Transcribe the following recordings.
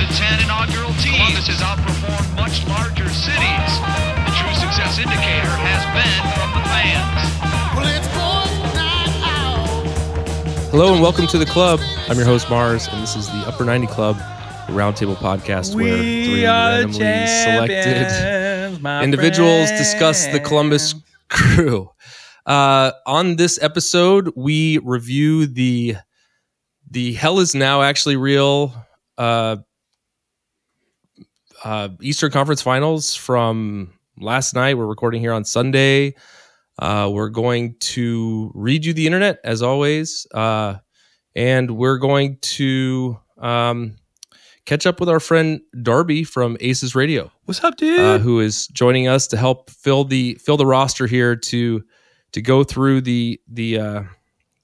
2010 inaugural team. Columbus has outperformed much larger cities. The true success indicator has been from the fans. Well, it's going out. Hello and welcome to the club. I'm your host Mars, and this is the Upper 90 Club, the roundtable podcast where three randomly selected individuals discuss the Columbus Crew. On this episode, we review the Hell Is Now Actually Real Eastern Conference Finals from last night. We're recording here on Sunday. We're going to read you the internet, as always, and we're going to catch up with our friend Darby from Aces Radio. What's up, dude? Who is joining us to help fill the roster here to go through the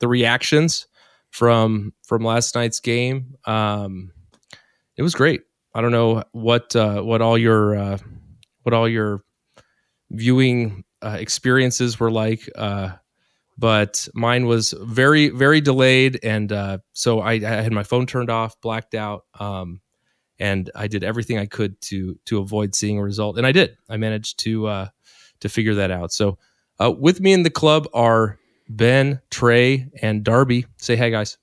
reactions from last night's game. It was great. I don't know what all your viewing experiences were like, but mine was very, very delayed, and so I had my phone turned off, blacked out, and I did everything I could to avoid seeing a result, and I did. I managed to figure that out. So with me in the club are Ben, Trey, and Darby. Say hi, guys.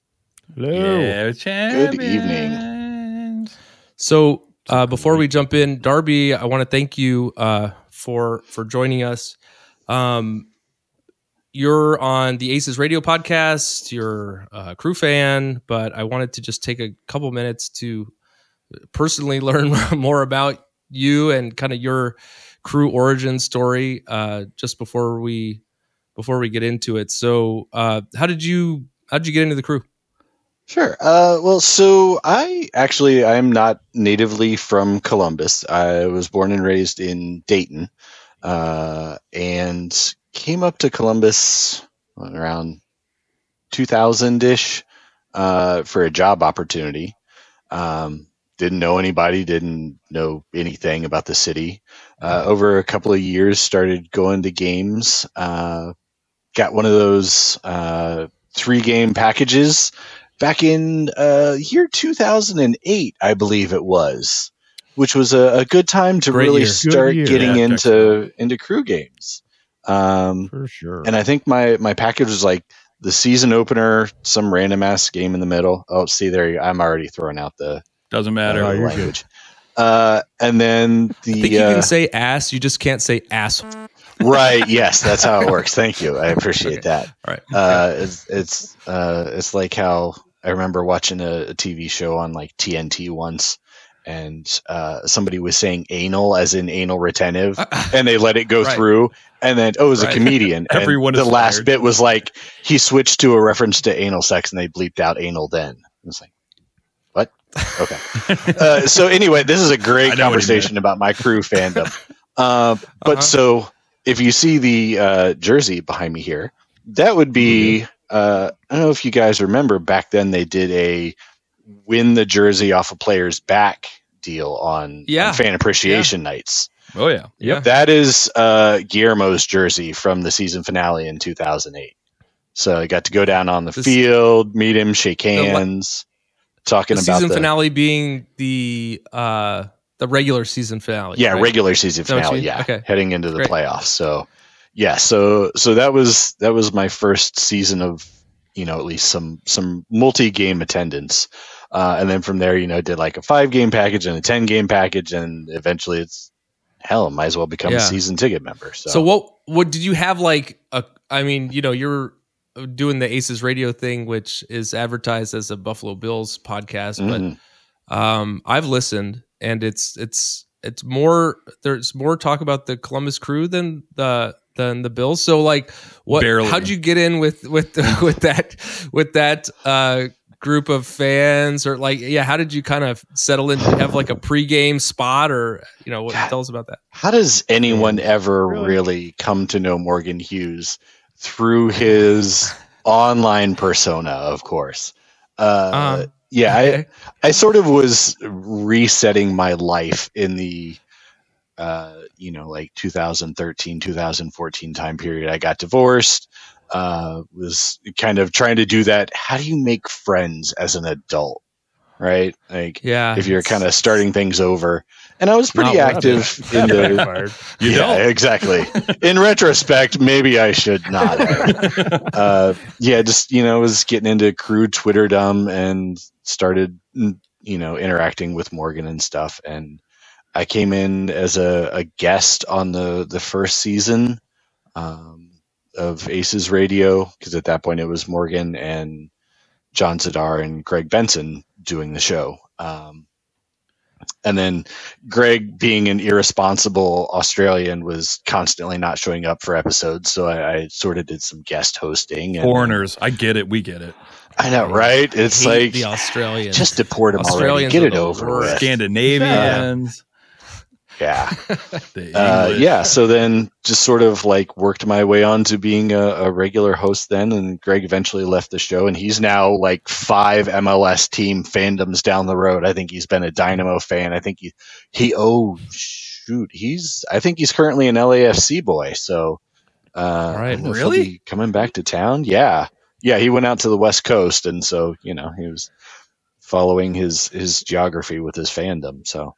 Hello. Yeah, good evening. So before we jump in, Darby, I want to thank you for joining us. You're on the Aces Radio podcast. You're a Crew fan, but I wanted to just take a couple minutes to personally learn more about you and kind of your Crew origin story just before we get into it. So how'd you get into the Crew? Sure. Well, so I'm not natively from Columbus. I was born and raised in Dayton, and came up to Columbus around 2000-ish for a job opportunity. Didn't know anybody, didn't know anything about the city. Over a couple of years, started going to games. Got one of those 3-game packages back in year 2008, I believe it was, which was a good time to really start getting into Crew games. For sure. And I think my package was like the season opener, some random ass game in the middle. Oh, see there, I'm already throwing out the doesn't matter language. And then I think you can say ass, you just can't say ass. Right. Yes, that's how it works. Thank you. I appreciate that. All right. It's like how I remember watching a TV show on like TNT once, and somebody was saying anal as in anal retentive, and they let it go through, and then it was a comedian. Everyone. And the last bit was like he switched to a reference to anal sex, and they bleeped out anal. Then it's like, what? Okay. So anyway, this is a great conversation about my Crew fandom. But so if you see the jersey behind me here, that would be. I don't know if you guys remember back then they did a win the jersey off a player's back deal on fan appreciation nights. Oh yeah. Yeah. That is Guillermo's jersey from the season finale in 2008. So I got to go down on the field, meet him, shake hands, talking about the season finale being the regular season finale. Yeah, right? regular season finale. Yeah. Okay. Heading into the playoffs. So yeah, so that was my first season of, at least some multi-game attendance. And then from there, did like a 5-game package and a 10-game package, and eventually might as well become a season ticket member. So what did you have like you're doing the Aces Radio thing, which is advertised as a Buffalo Bills podcast, but I've listened, and it's more, there's more talk about the Columbus Crew than the Bills. So like, how'd you get in with that group of fans, or like, how did you kind of settle in? Did you have like a pregame spot, or tell us about that? How does anyone ever really come to know Morgan Hughes? Through his online persona, of course. I sort of was resetting my life in the like 2013, 2014 time period. I got divorced, was kind of trying to do that. How do you make friends as an adult? right? Like, yeah, if you're kind of starting things over. And I was pretty active in the. Exactly. In retrospect, maybe I should not have. Just was getting into crude Twitterdom and started interacting with Morgan and stuff. And I came in as a guest on the first season of Aces Radio, because at that point it was Morgan and John Zadar and Greg Benson doing the show. And then Greg, being an irresponsible Australian, was constantly not showing up for episodes. So I sort of did some guest hosting. Foreigners. I get it. We get it. I know, right? It's like the Australians. Just deport them already. Get it over with. Scandinavians. Yeah. So then just sort of like worked my way on to being a regular host then, and Greg eventually left the show, and he's now like 5 MLS team fandoms down the road. I think he's been a Dynamo fan. I think I think he's currently an LAFC boy. So right, really coming back to town. Yeah, he went out to the West Coast, and so he was following his geography with his fandom. So.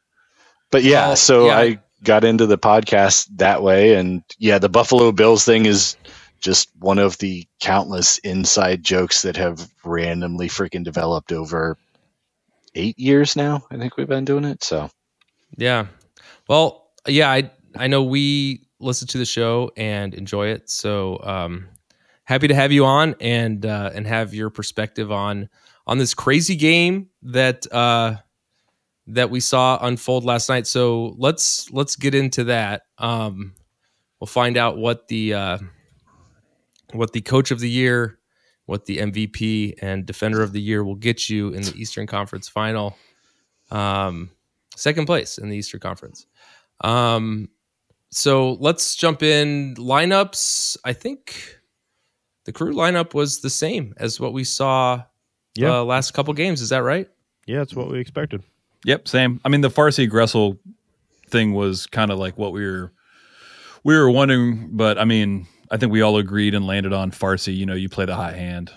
But I got into the podcast that way, and the Buffalo Bills thing is just one of the countless inside jokes that have randomly freaking developed over 8 years now. I think we've been doing it. So, yeah. Well, I know we listen to the show and enjoy it. So, happy to have you on and have your perspective on this crazy game that we saw unfold last night. So let's get into that. We'll find out what the coach of the year, what the MVP and defender of the year will get you in the Eastern Conference final. Second place in the Eastern Conference. So let's jump in. Lineups. I think the Crew lineup was the same as what we saw last couple games. Is that right? Yeah, it's what we expected. Yep, same. I mean, the Farsi Gressel thing was kind of like what we were wondering, but I mean, I think we all agreed and landed on Farsi. You play the hot hand.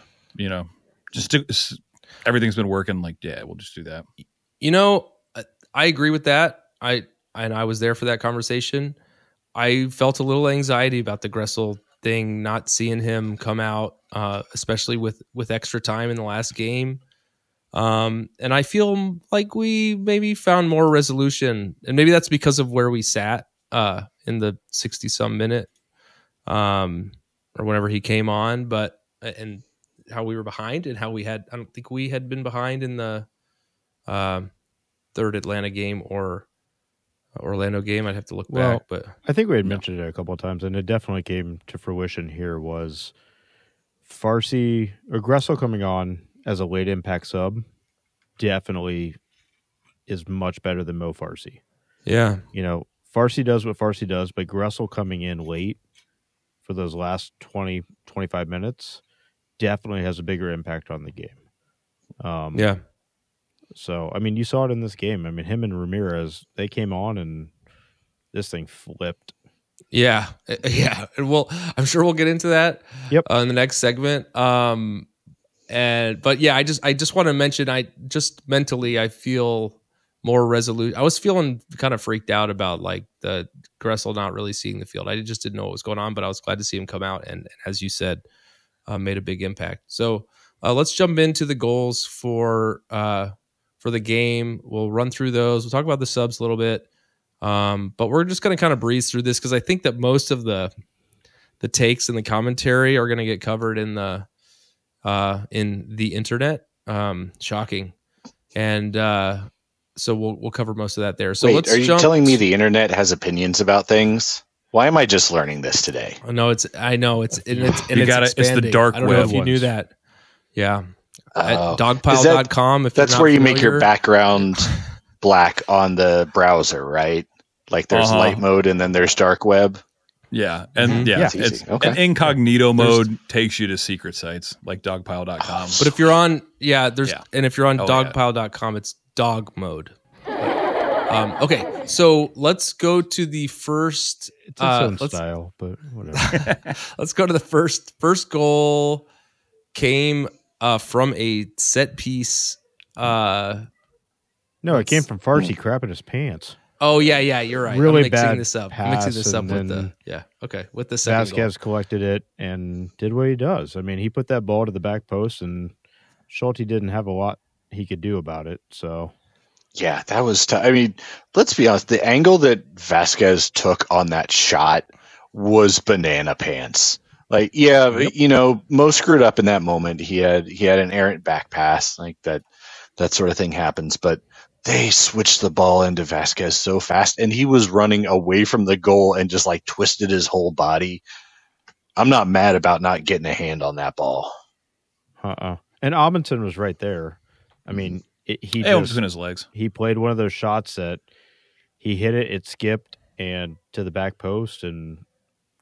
Everything's been working. Like, we'll just do that. I agree with that. I was there for that conversation. I felt a little anxiety about the Gressel thing, not seeing him come out, especially with extra time in the last game. And I feel like we maybe found more resolution, and maybe that's because of where we sat in the 60-some minute or whenever he came on, and how we were behind and how I don't think we had been behind in the third Atlanta game or Orlando game. I'd have to look back, but I think we had mentioned it a couple of times, and it definitely came to fruition here. Was Farsi or Gressel coming on as a late impact sub definitely is much better than Mo Farsi. Yeah. Farsi does what Farsi does, but Gressel coming in late for those last 20, 25 minutes definitely has a bigger impact on the game. So, I mean, you saw it in this game. I mean, him and Ramirez, they came on and this thing flipped. Yeah. Well, I'm sure we'll get into that in the next segment. I just want to mention, I feel more resolute. I was feeling kind of freaked out about like the Gressel not really seeing the field. I just didn't know what was going on, but I was glad to see him come out and as you said, made a big impact. So let's jump into the goals for the game. We'll run through those. We'll talk about the subs a little bit. But we're just going to kind of breeze through this because I think that most of the takes and the commentary are going to get covered in the internet. Shocking. And so we'll cover most of that there. So wait, are you telling me the internet has opinions about things? Why am I just learning this today? No, it's expanding. It's the dark web. I don't know if you knew that. Yeah. At dogpile.com. That's where you make your background black on the browser, right? Like there's light mode and then there's dark web. Yeah. And an incognito mode takes you to secret sites like dogpile.com. But if you're on, and if you're on dogpile.com, it's dog mode. Okay, so let's go to the first. It's its own style, but whatever. Let's go to the first goal. Came from a set piece No, it came from Farsi crapping his pants. Oh yeah, you're right. Really I'm mixing this up. I'm mixing this up with with the second Vasquez collected it and did what he does. I mean, he put that ball to the back post, and Schulte didn't have a lot he could do about it. So yeah, that was tough. I mean, let's be honest. The angle that Vasquez took on that shot was banana pants. Like, Mo screwed up in that moment. He had an errant back pass, like that sort of thing happens, but they switched the ball into Vasquez so fast, and he was running away from the goal and just like twisted his whole body. I'm not mad about not getting a hand on that ball. And Amundsen was right there. I mean, he was in his legs. He played one of those shots that he hit it skipped and to the back post, and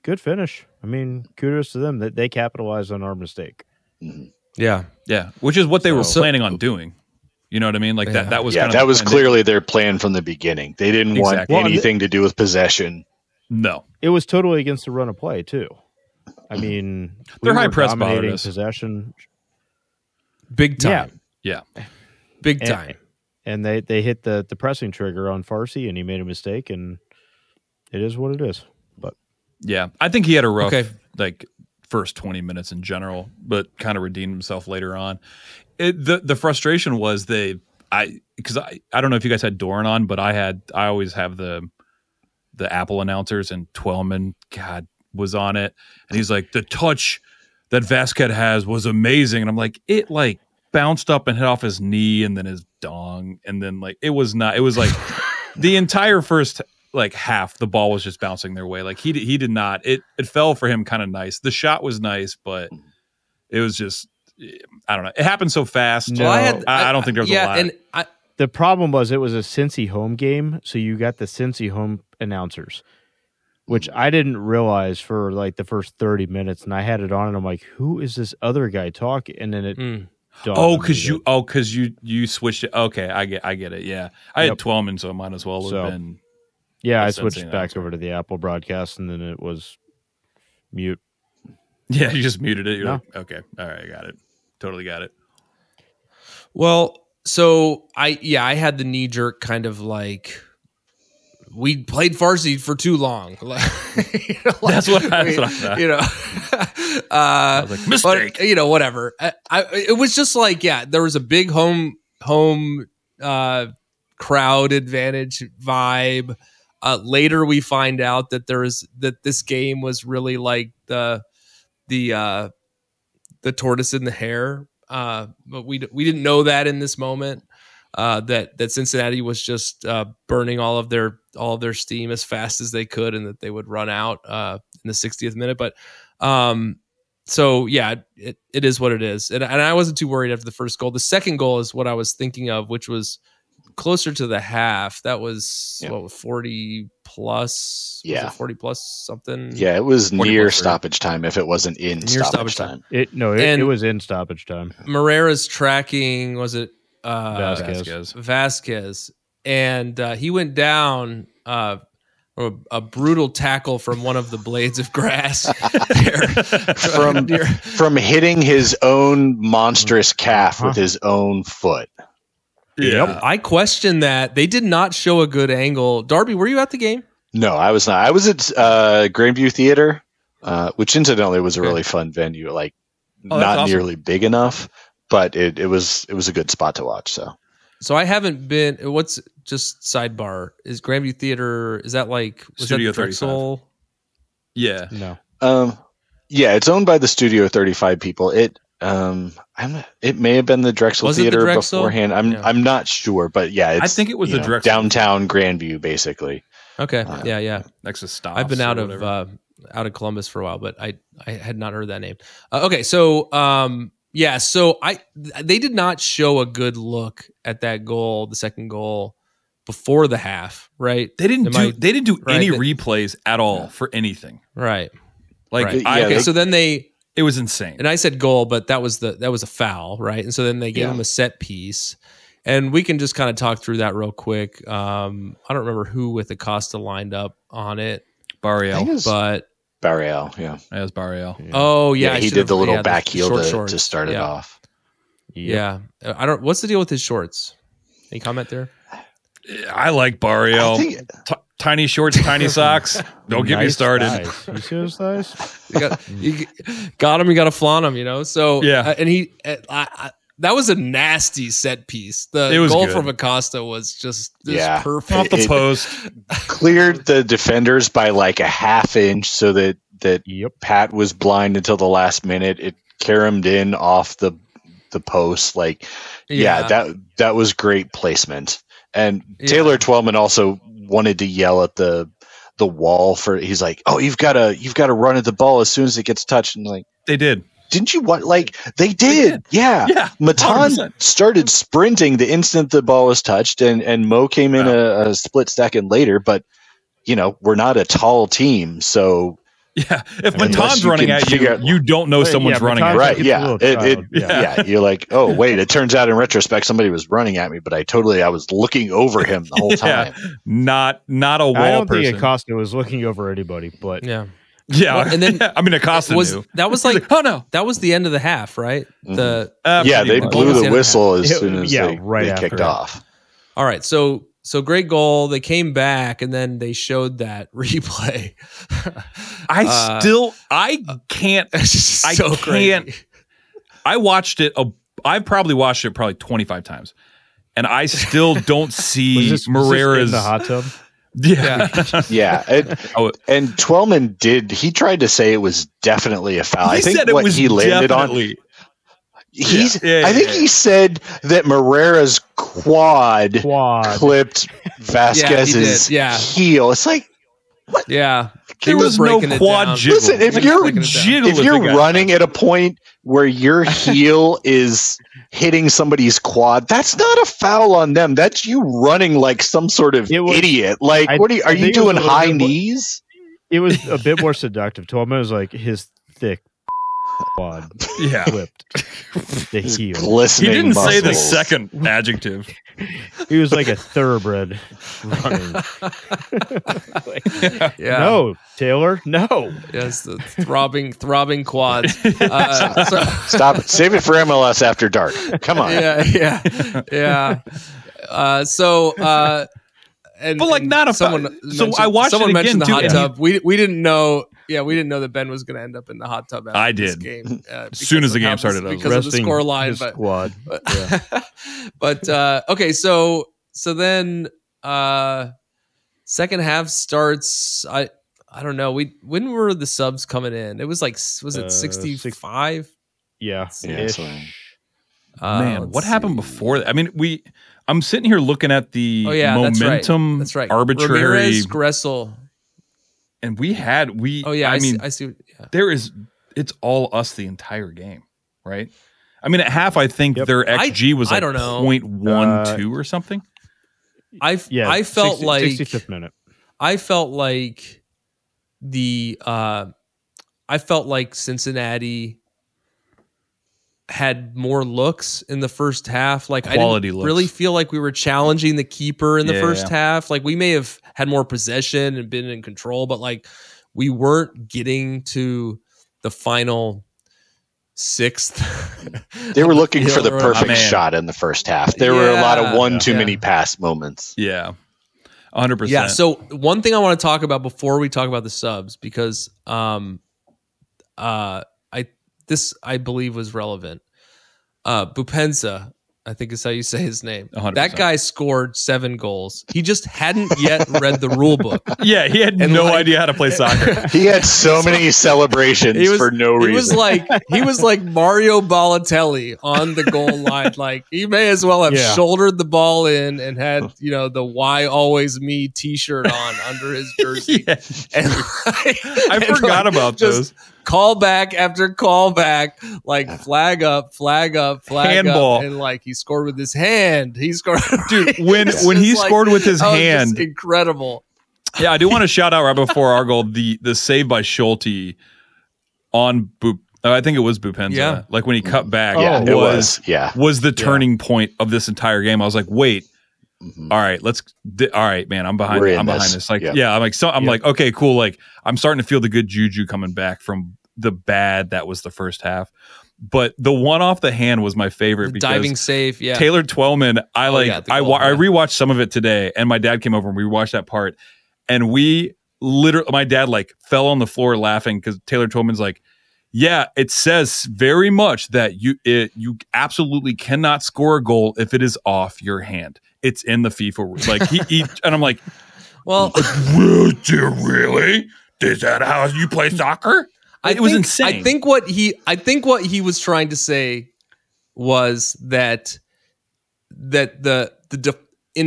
good finish. I mean, kudos to them that they capitalized on our mistake. Mm-hmm. Yeah, which is what they were planning on doing. You know what I mean? Like that was kind of that was clearly their plan from the beginning. They didn't want anything to do with possession. No, it was totally against the run of play too. I mean, their high press dominating bothered us. Possession, big time. Yeah, big time. And they hit the pressing trigger on Farsi, and he made a mistake, and it is what it is. But yeah, I think he had a rough first 20 minutes in general, but kind of redeemed himself later on. The frustration was because I don't know if you guys had Doran on, but I always have the Apple announcers, and Twellman, God, was on it, and he's like, the touch that Vasquez has was amazing, and I'm like, it like bounced up and hit off his knee and then his dong, and then like it was like the entire first like half the ball was just bouncing their way. Like he did not, it fell for him kind of nice. The shot was nice, but it was just, I don't know. It happened so fast. No, I don't think there was a lot. And the problem was it was a Cinci home game, so you got the Cinci home announcers, which I didn't realize for like the first 30 minutes, and I had it on, and I'm like, who is this other guy talking? And then it because you switched it. Okay, I get it. Yeah, I had Twellman, so it might as well have been. Yeah, I switched back over to the Apple broadcast, and then it was mute. Yeah, you just muted it. You're like, okay, all right, I got it. Totally got it. Well, so I had the knee jerk kind of like, we played Farsi for too long. That's what I thought. I was like, mistake. But, whatever. It was just like, there was a big home crowd advantage vibe. Later, we find out that this game was really like the tortoise and the hare. But we didn't know that in this moment. That Cincinnati was just burning all of their steam as fast as they could, and that they would run out in the 60th minute. But so yeah, it is what it is, and I wasn't too worried after the first goal. The second goal is what I was thinking of, which was closer to the half. That was 40 plus. Yeah, was it 40 plus something. Yeah, it was near stoppage time. If it wasn't in stoppage time, it was in stoppage time. Morera's tracking, was it? Vasquez, and he went down a brutal tackle from one of the blades of grass there. from hitting his own monstrous calf with his own foot. Yeah, I question that. They did not show a good angle. Darby, were you at the game? No, I was not. I was at Grandview Theater, which incidentally was a really fun venue. Like not awesome. Nearly big enough. But it was a good spot to watch. So I haven't been. What's just sidebar? Is Grandview Theater? Is that like Studio that Drexel? 35? Yeah. No. Yeah, it's owned by the Studio 35 people. It may have been the Drexel Theater beforehand. I'm not sure, but yeah, I think it was the Drexel downtown Grandview, basically. Okay. Yeah. Next to Stops. I've been out of Columbus for a while, but I had not heard that name. Okay, so yeah, so they did not show a good look at that goal, the second goal, before the half, right? They didn't do any replays at all for anything, right? Like so then it was insane. And I said goal, but that was a foul, right? And so then they gave him a set piece, and we can just kind of talk through that real quick. I don't remember who with Acosta lined up on it, Barriel, but. Barriel, yeah. As Barriel. Oh, yeah. He did the little back heel to start it off. Yeah. I don't. What's the deal with his shorts? Any comment there? I like Barrio. Tiny shorts, tiny socks. Don't get me started. Thighs. You see those thighs? You got him. You got to flaunt him. So yeah. And he, that was a nasty set piece. The goal from Acosta was just perfect. Off the post, cleared the defenders by like a half inch, so that Pat was blind until the last minute. It caromed in off the post. Like, that was great placement. And Taylor Twellman also wanted to yell at the wall for. He's like, "Oh, you've got to run at the ball as soon as it gets touched." And like they did. Didn't you want? Like they did. Yeah. Matan 100%. Started sprinting the instant the ball was touched, and Mo came in a split second later. But we're not a tall team, so. Yeah, if Matan's running at you, you don't know someone's running at you. Right, yeah. You're like, oh, wait, it turns out in retrospect somebody was running at me, but I was looking over him the whole time. Not a wall person. I don't think Acosta was looking over anybody, but... Yeah, well, and then Acosta knew. That was like, oh no, that was the end of the half, right? Mm-hmm. They blew the whistle as soon as they kicked off. All right, so great goal. They came back and then they showed that replay. I can't. I watched it. I've probably watched it 25 times, and I still don't see Morera's in the hot tub. Yeah. And Twellman he tried to say it was definitely a foul. I think what he landed on. I think he said that Morera's quad clipped Vasquez's heel. It's like, what? Yeah. There was no quad jiggle. Listen, if you're running at a point where your heel is hitting somebody's quad, that's not a foul on them. That's you running like some sort of idiot. Like, are you doing high knees? It was a bit more seductive. Twellman was like his thick quad flipped the heel. Glistening he didn't muscles. say the second adjective. He was like a thoroughbred running. No, Taylor, no. Yes, the throbbing quads. Stop it. Save it for MLS After Dark. Come on. Yeah. But like not a someone. So I watched someone it again mentioned the hot tub. We didn't know. Yeah, we didn't know that Ben was going to end up in the hot tub. I did. This game, as soon as the game started, because of the score line. But okay, so then second half starts. I don't know. When were the subs coming in? It was like, was it 65? Yeah. Man, what happened before that? I mean, I'm sitting here looking at the momentum. That's right. Arbitrary Ramirez, Gressel. And I see. There is, it's all us the entire game, right? I mean, at half, I think their XG was like 0.12 or something. I felt 65th minute. I felt like Cincinnati had more looks in the first half. Like quality I didn't really feel like we were challenging the keeper in the first half. Like we may have had more possession and been in control, but like we weren't getting to the final sixth. They were looking for the perfect shot in the first half. There were a lot of one too many pass moments. Yeah. 100%. Yeah. So one thing I want to talk about before we talk about the subs, because I believe was relevant. Bupensa, I think is how you say his name. 100%. That guy scored 7 goals. He just hadn't yet read the rule book. Yeah, he had no idea how to play soccer. He had so many celebrations for no reason. He was like Mario Balotelli on the goal line. Like he may as well have shouldered the ball in and had the "Why Always Me" T-shirt on under his jersey. And I forgot about those. Call back after call back, like flag up, handball, and like he scored with his hand. He scored, dude. When he scored with his hand, incredible. Yeah, I do want to shout out right before our goal the save by Schulte on I think it was Bupensa. Yeah, like when he cut back. Was the turning point of this entire game. I was like, wait. Mm-hmm. All right, man. I'm behind this. Like, I'm like, okay, cool. Like, I'm starting to feel the good juju coming back from the bad that was the first half. But the one off the hand was my favorite because diving safe. Yeah, Taylor Twellman. I rewatched some of it today, and my dad came over and we watched that part, and we literally, my dad like fell on the floor laughing because Taylor Twellman's like, yeah, it says very much that you absolutely cannot score a goal if it is off your hand. It's in the FIFA. Like he and I'm like, well, really? Is that how you play soccer? It was insane. I think what he was trying to say was that in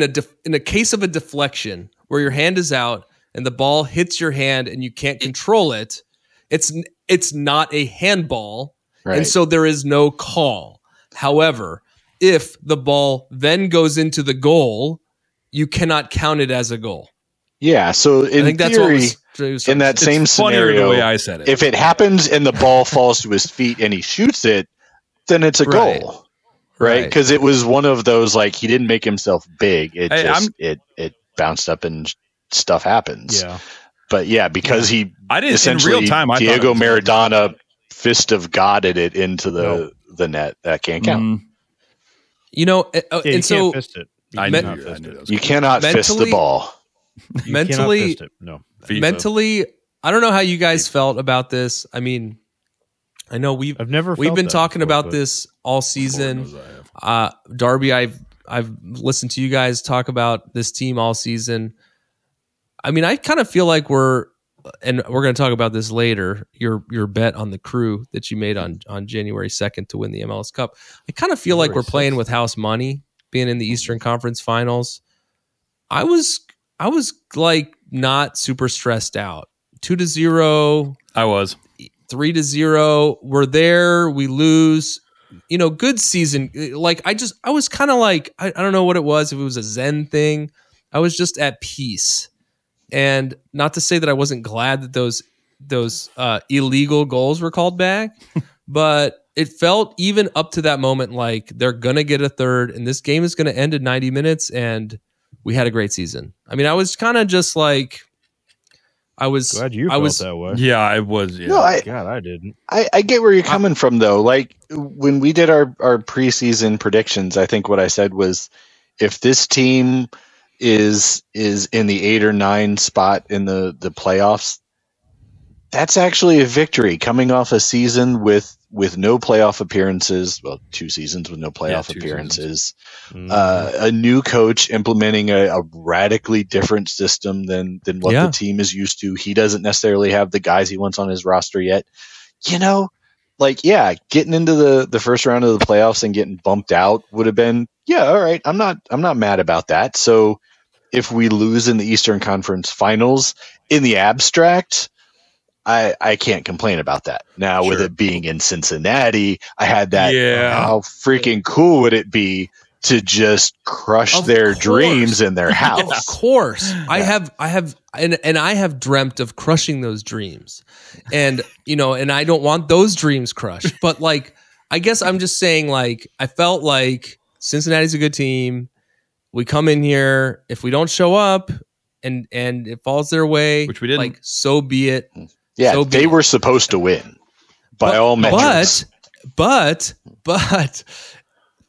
a case of a deflection where your hand is out and the ball hits your hand and you can't control it, it's not a handball, right. And so there is no call. However, if the ball then goes into the goal, you cannot count it as a goal. Yeah, so in theory, that's what was in that same scenario, the way I said it. If it happens and the ball falls to his feet and he shoots it, then it's a goal, right? Because it was one of those, like, he didn't make himself big. It bounced up and stuff happens. Yeah. But yeah, because he essentially in real time, Diego Maradona fist of Godded it into the net. That can't count. You know, and so fist it. You cannot fist the ball. Mentally, no. Mentally, I don't know how you guys felt about this. I mean, I know we've been talking about this all season. Darby, I've listened to you guys talk about this team all season. I mean, I kind of feel like we're going to talk about this later. Your bet on the Crew that you made on January 2nd to win the MLS Cup. I kind of feel like we're playing with house money, being in the Eastern Conference Finals. I was like not super stressed out. 2-0. I was 3-0. We're there. We lose. You know, good season. Like I was kind of like, I don't know what it was. If it was a Zen thing, I was just at peace. And not to say that I wasn't glad that those illegal goals were called back, but it felt even up to that moment like they're gonna get a third, and this game is gonna end in 90 minutes. And we had a great season. I mean, I was kind of just like, glad you felt that way. Yeah, I was. Yeah. No, I didn't. I get where you're coming from, though. Like when we did our preseason predictions, I think what I said was, if this team is in the 8 or 9 spot in the playoffs, that's actually a victory coming off a season with no playoff appearances. Well, 2 seasons with no playoff appearances. A new coach implementing a radically different system than what the team is used to. He doesn't necessarily have the guys he wants on his roster yet. You know, like, getting into the first round of the playoffs and getting bumped out would have been, all right. I'm not mad about that. So if we lose in the Eastern Conference Finals in the abstract, I can't complain about that. Now, with it being in Cincinnati, I had that. Yeah. How freaking cool would it be to just crush their dreams in their house? Of course. Yeah. I have dreamt of crushing those dreams. And, you know, and I don't want those dreams crushed. But, like, I guess I'm just saying, like, I felt like Cincinnati's a good team. We come in here, if we don't show up and it falls their way, which we didn't, like, so be it. Yeah, so they were supposed to win by all measures. But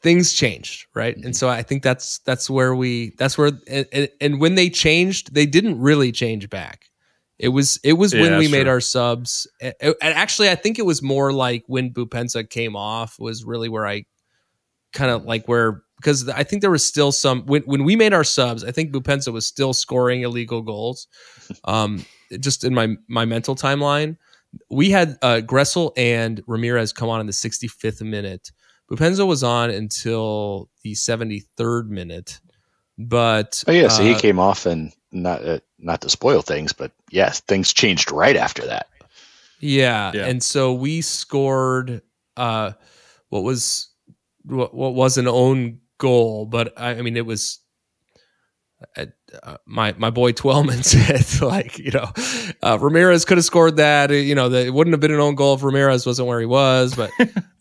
things changed, right? And so I think that's where and when they changed, they didn't really change back. It was when we made our subs. And actually, I think it was more like when Bupensa came off was really where I kind of like because I think there was still some when we made our subs. I think Bupensa was still scoring illegal goals. Just in my mental timeline, we had Gressel and Ramirez come on in the 65th minute. Bupensa was on until the 73rd minute, but so he came off, and not to spoil things, but yes, things changed right after that. Yeah. And so we scored what was an own goal, but I mean it was. My boy Twellman said, like, you know, Ramirez could have scored that. You know, it wouldn't have been an own goal if Ramirez wasn't where he was. But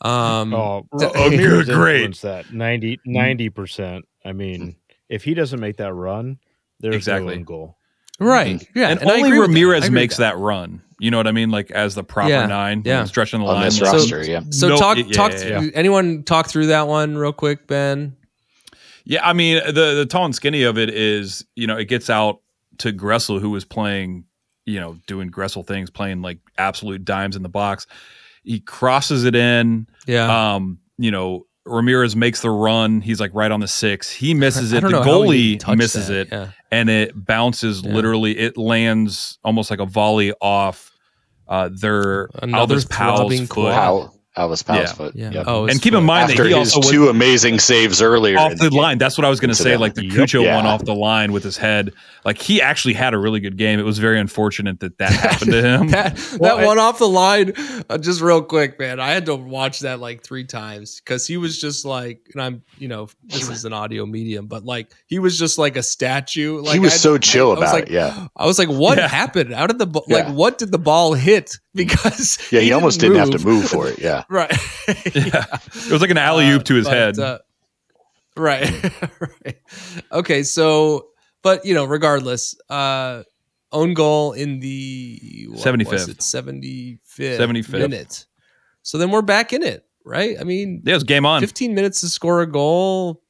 Ramirez great. That 90%. I mean, if he doesn't make that run, there's no own goal. Right. Yeah. And only Ramirez makes that run. You know what I mean? Like as the proper 9, stretching the line. On this roster, So anyone talk through that one real quick, Ben? Yeah, I mean, the tall and skinny of it is, it gets out to Gressel, who was playing, doing Gressel things, playing like absolute dimes in the box. He crosses it in. Yeah. Ramirez makes the run. He's like right on the 6. He misses it. The goalie misses it, and it bounces. Literally, it lands almost like a volley off Alvis Powell's foot. Alvis Powell's foot. Yeah. Yep. Oh, and keep in mind after that he his also 2 amazing saves earlier off the line. That's what I was going to say. Like the Cucho one off the line with his head. Like he actually had a really good game. It was very unfortunate that happened to him. that one off the line, just real quick, man. I had to watch that like 3 times because he was just like, and I'm, this is an audio medium, but like he was just like a statue. Like he was so chill about it. Yeah, I was like, what happened? How did what did the ball hit? Because he almost didn't have to move for it. Yeah, right. It was like an alley-oop to his head. Right. Okay, so, but, regardless, own goal in the 75th minute. So then we're back in it, right? I mean, it's game on. 15 minutes to score a goal,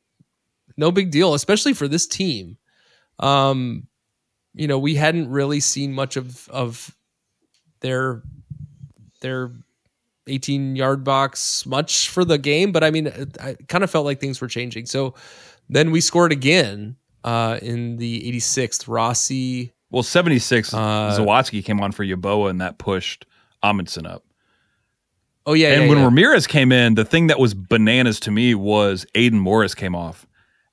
no big deal, especially for this team. We hadn't really seen much of their 18-yard box much for the game, but I mean, I kind of felt like things were changing. So then we scored again in the 86th. Rossi. Well, 76. Zawadzki came on for Yeboah, and that pushed Amundsen up. Oh yeah. And when Ramirez came in, the thing that was bananas to me was Aiden Morris came off,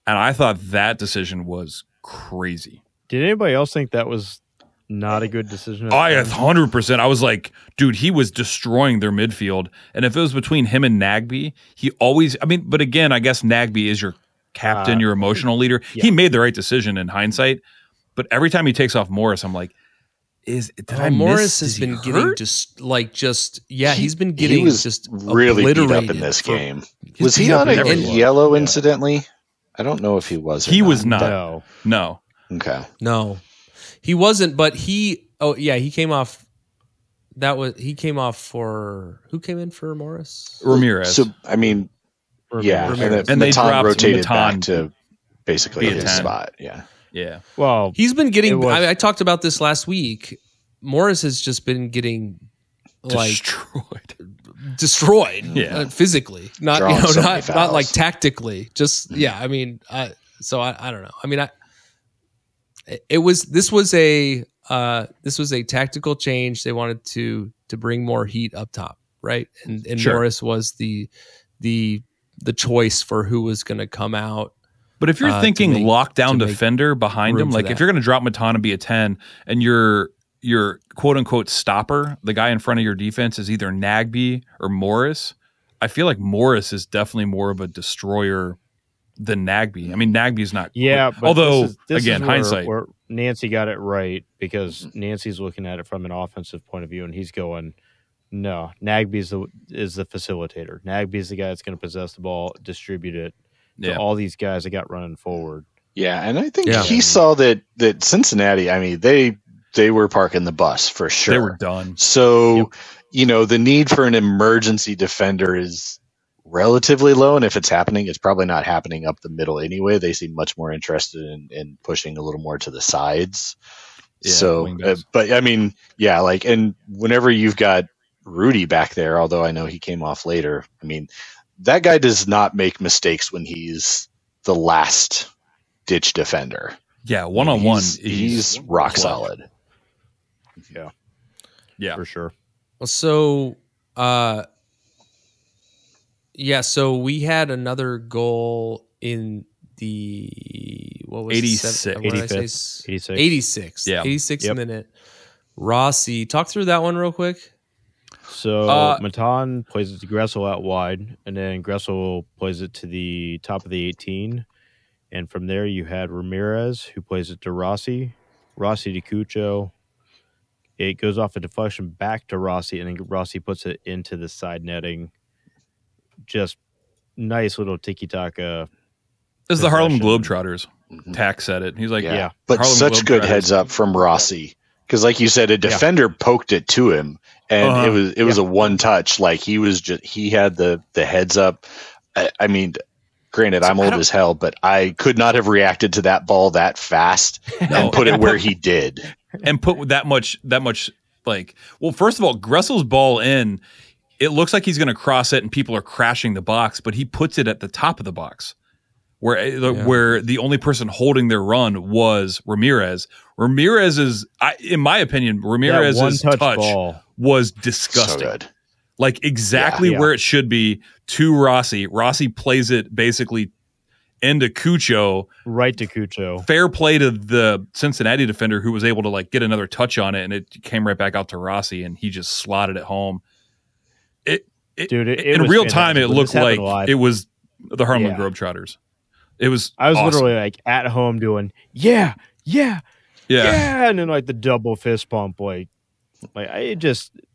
and I thought that decision was crazy. Did anybody else think that was not a good decision? I 100%. I was like, dude, he was destroying their midfield. And if it was between him and Nagby, he always, but again, I guess Nagby is your captain, your emotional leader. Yeah. He made the right decision in hindsight. But every time he takes off Morris, I'm like, Morris has been getting he's been getting just really beat up in this game. Was he on a yellow incidentally? I don't know if he was. He was not. No. Okay. No. He wasn't, but he came off. He came off for who came in for Morris? Ramirez. So Ramirez. And they rotated back to basically his spot. Yeah. Yeah. Well, he's been getting. I talked about this last week. Morris has just been getting destroyed. Physically, not not like tactically. Just I mean, so I don't know. I mean, this was a tactical change. They wanted to bring more heat up top, right? And Morris was the choice for who was going to come out. But if you're thinking lockdown defender behind him, like if you're going to drop Matan and be a 10, and your quote unquote stopper, the guy in front of your defense is either Nagby or Morris, I feel like Morris is definitely more of a destroyer than Nagby. I mean, Nagby's not. Yeah, but although this is hindsight, where Nancy got it right, because Nancy's looking at it from an offensive point of view, and he's going, "No, Nagby is the facilitator. Nagby's the guy that's going to possess the ball, distribute it to all these guys that got running forward." Yeah, and I think he saw that Cincinnati. I mean, they were parking the bus for sure. They were done. So the need for an emergency defender is relatively low, and if it's happening, it's probably not happening up the middle anyway. They seem much more interested in pushing a little more to the sides. But I mean, and whenever you've got Rudy back there, although I know he came off later, I mean, that guy does not make mistakes when he's the last ditch defender. Yeah, one-on-one, he's rock solid. Yeah, for sure. Well, so so we had another goal in the 86th. Yeah. 86th minute. Rossi, talk through that one real quick. So Matan plays it to Gressel out wide, and then Gressel plays it to the top of the 18. And from there you had Ramirez, who plays it to Rossi to Cucho. It goes off a deflection back to Rossi, and then Rossi puts it into the side netting. Just nice little tiki-taka. This is the Harlem Globetrotters. Tack said it. He's like, but Harlem such good heads up from Rossi. Because like you said, a defender poked it to him and it was a one touch. Like he had the heads up. I mean, granted, I'm old as hell, but I could not have reacted to that ball that fast and put it where he did. And put that much like, well, first of all, Gressel's ball in, it looks like he's going to cross it and people are crashing the box, but he puts it at the top of the box where the only person holding their run was Ramirez. Ramirez is, in my opinion, Ramirez's touch ball was disgusting. So good. Like exactly where it should be to Rossi. Rossi plays it basically into Cucho. Right to Cucho. Fair play to the Cincinnati defender who was able to like get another touch on it, and it came right back out to Rossi, and he just slotted it home. Dude, in real time, it looked like it was the Harlem Globetrotters. I was awesome. Literally like at home doing and then like the double fist pump, like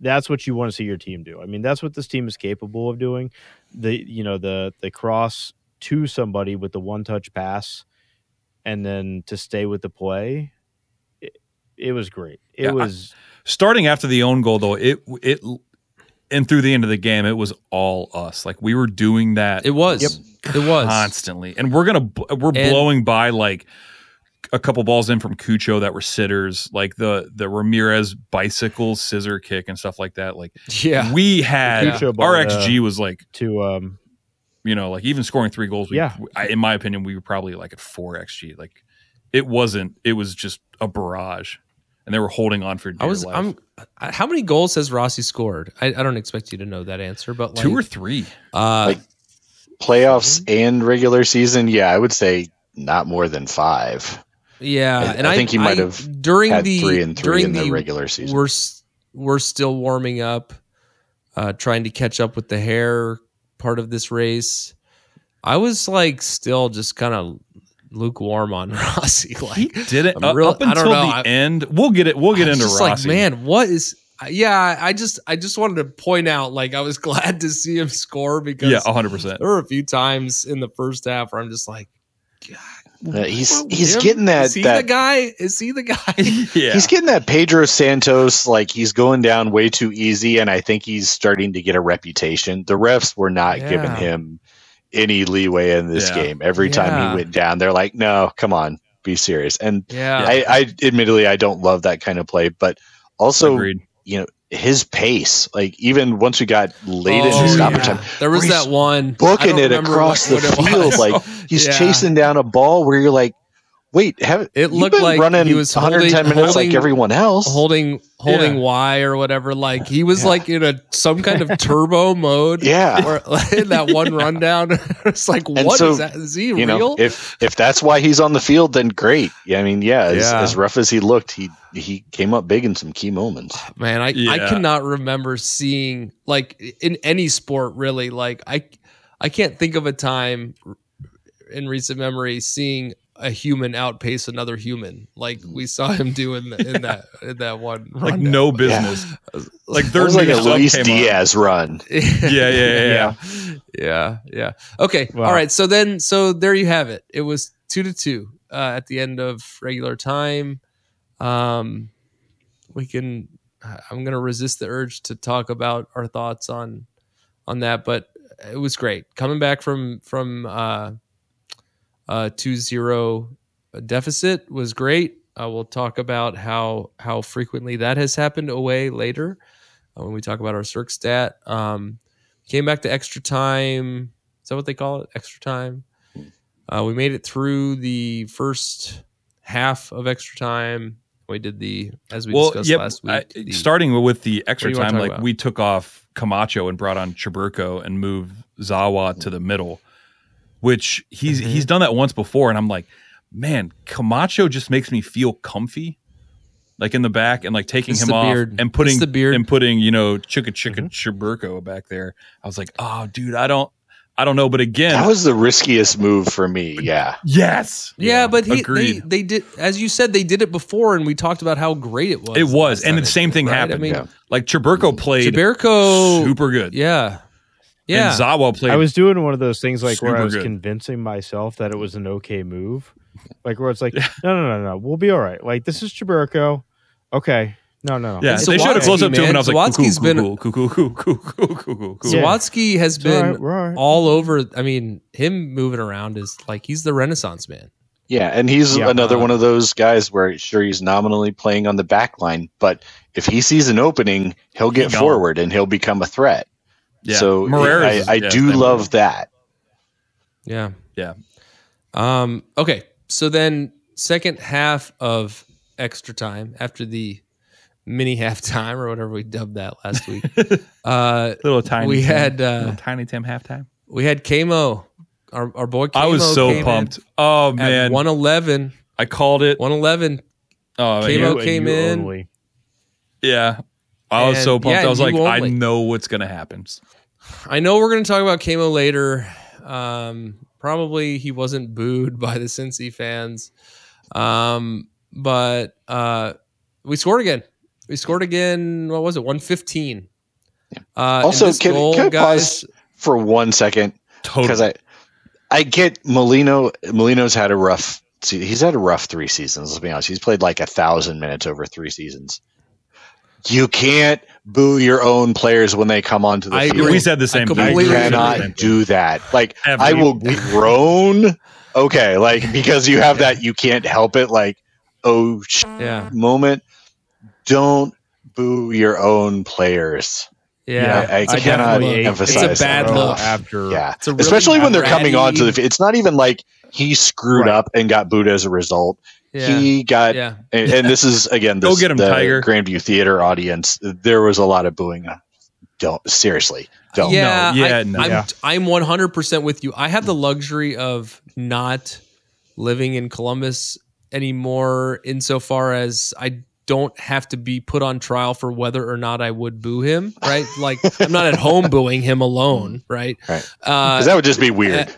that's what you want to see your team do. I mean, that's what this team is capable of doing. The cross to somebody with the one touch pass, and then to stay with the play. It was great. It was starting after the own goal though. It and through the end of the game, it was all us. Like we were doing that. It was. It was constantly, and we're blowing by like a couple balls in from Cucho that were sitters, like the Ramirez bicycle scissor kick and stuff like that. Like we had our XG was like to like even scoring 3 goals. In my opinion, we were probably like at 4 XG. Like it was just a barrage. And they were holding on for dear life. How many goals has Rossi scored? I don't expect you to know that answer, but like, 2 or 3. Like playoffs and regular season, I would say not more than 5. Yeah, and I think he might have had 3 and 3 in the regular season. We're still warming up, trying to catch up with the hair part of this race. I was like still just kind of lukewarm on Rossi. Like he did it up until the end. We'll get into Rossi. Like, man, what is? Yeah, I just wanted to point out, like, I was glad to see him score because 100%. There were a few times in the first half where I'm just like, God, he's getting that. Is he the guy? Is he the guy? He's getting that Pedro Santos. Like he's going down way too easy, and I think he's starting to get a reputation. The refs were not giving him any leeway in this game. Every time he went down, they're like, no, come on, be serious. And I admittedly, I don't love that kind of play, but also, his pace, like even once we got late into stoppage time, there was that one booking it across the field. Like he's chasing down a ball where you're like, wait, it looked like running he was 110 minutes like everyone else, holding Y or whatever. Like he was like in some kind of turbo mode. Or, in that one rundown, it's like, what is that? Is he real? If that's why he's on the field, then great. I mean, as rough as he looked, he came up big in some key moments. Man, I cannot remember seeing, like, in any sport really. Like I can't think of a time in recent memory seeing a human outpace another human like we saw him do in that one like rundown. No business. Like there's like a Luis Diaz run. Yeah. Okay. Wow. All right. So there you have it. It was 2-2 at the end of regular time. I'm going to resist the urge to talk about our thoughts on that, but it was great coming back from 2-0 deficit was great. We'll talk about how frequently that has happened away later when we talk about our circ stat. Came back to extra time. Is that what they call it? Extra time. We made it through the first half of extra time. We did as we discussed last week. Starting with the extra time, like we took off Camacho and brought on Chiburko and moved Zawa to the middle. Which he's done that once before, and I'm like, man, Camacho just makes me feel comfy, like in the back, and like taking him off and putting Chiburko back there. I was like, oh, dude, I don't know, but again, that was the riskiest move for me. Yeah. Yes. Yeah, but they did, as you said, they did it before, and we talked about how great it was. It was, and the same thing happened. I mean, like Chiburko played super good. Yeah. Yeah, and Zawa played. I was doing one of those things like where I was convincing myself that it was an okay move, Like where it's like, no, we'll be all right. Like this is Jabberko. Okay. No. Yeah, they showed a close up to him, and I was like, Sawatsky's been cool. Sawatsky has been all over. I mean, him moving around is like he's the Renaissance man. Yeah, and he's another one of those guys where sure he's nominally playing on the back line, but if he sees an opening, he'll get forward and he'll become a threat. Yeah. So I do love that. Yeah. Yeah. Okay. So then second half of extra time after the mini halftime or whatever we dubbed that last week. Little tiny Tim halftime. We had Kamo, our boy Kamo. I was so pumped. Oh man. 111. I called it. 111. Oh, Kamo came in. Only. Yeah. I was so pumped. I was like, I know what's going to happen. I know we're going to talk about Kamo later. Probably he wasn't booed by the Cinci fans. But we scored again. What was it? 115. Yeah. Also, can I pause for 1 second? Totally. Because I get Molino's had a rough. He's had a rough 3 seasons. Let's be honest. He's played like 1,000 minutes over 3 seasons. You can't boo your own players when they come onto the field. We said the same thing. I cannot do that. Like I will groan. Okay, like because you have that you can't help it. Like moment. Don't boo your own players. Yeah, I cannot emphasize. It's a bad look after. Yeah, really especially when they're coming onto the field. It's not even like he screwed up and got booed as a result. Yeah. He got, and this is again, go get him, Tiger. Grandview Theater audience. There was a lot of booing. Don't. Yeah, I'm 100% with you. I have the luxury of not living in Columbus anymore, insofar as I don't have to be put on trial for whether or not I would boo him. Right? Like I'm not at home booing him alone. Right? Because that would just be weird.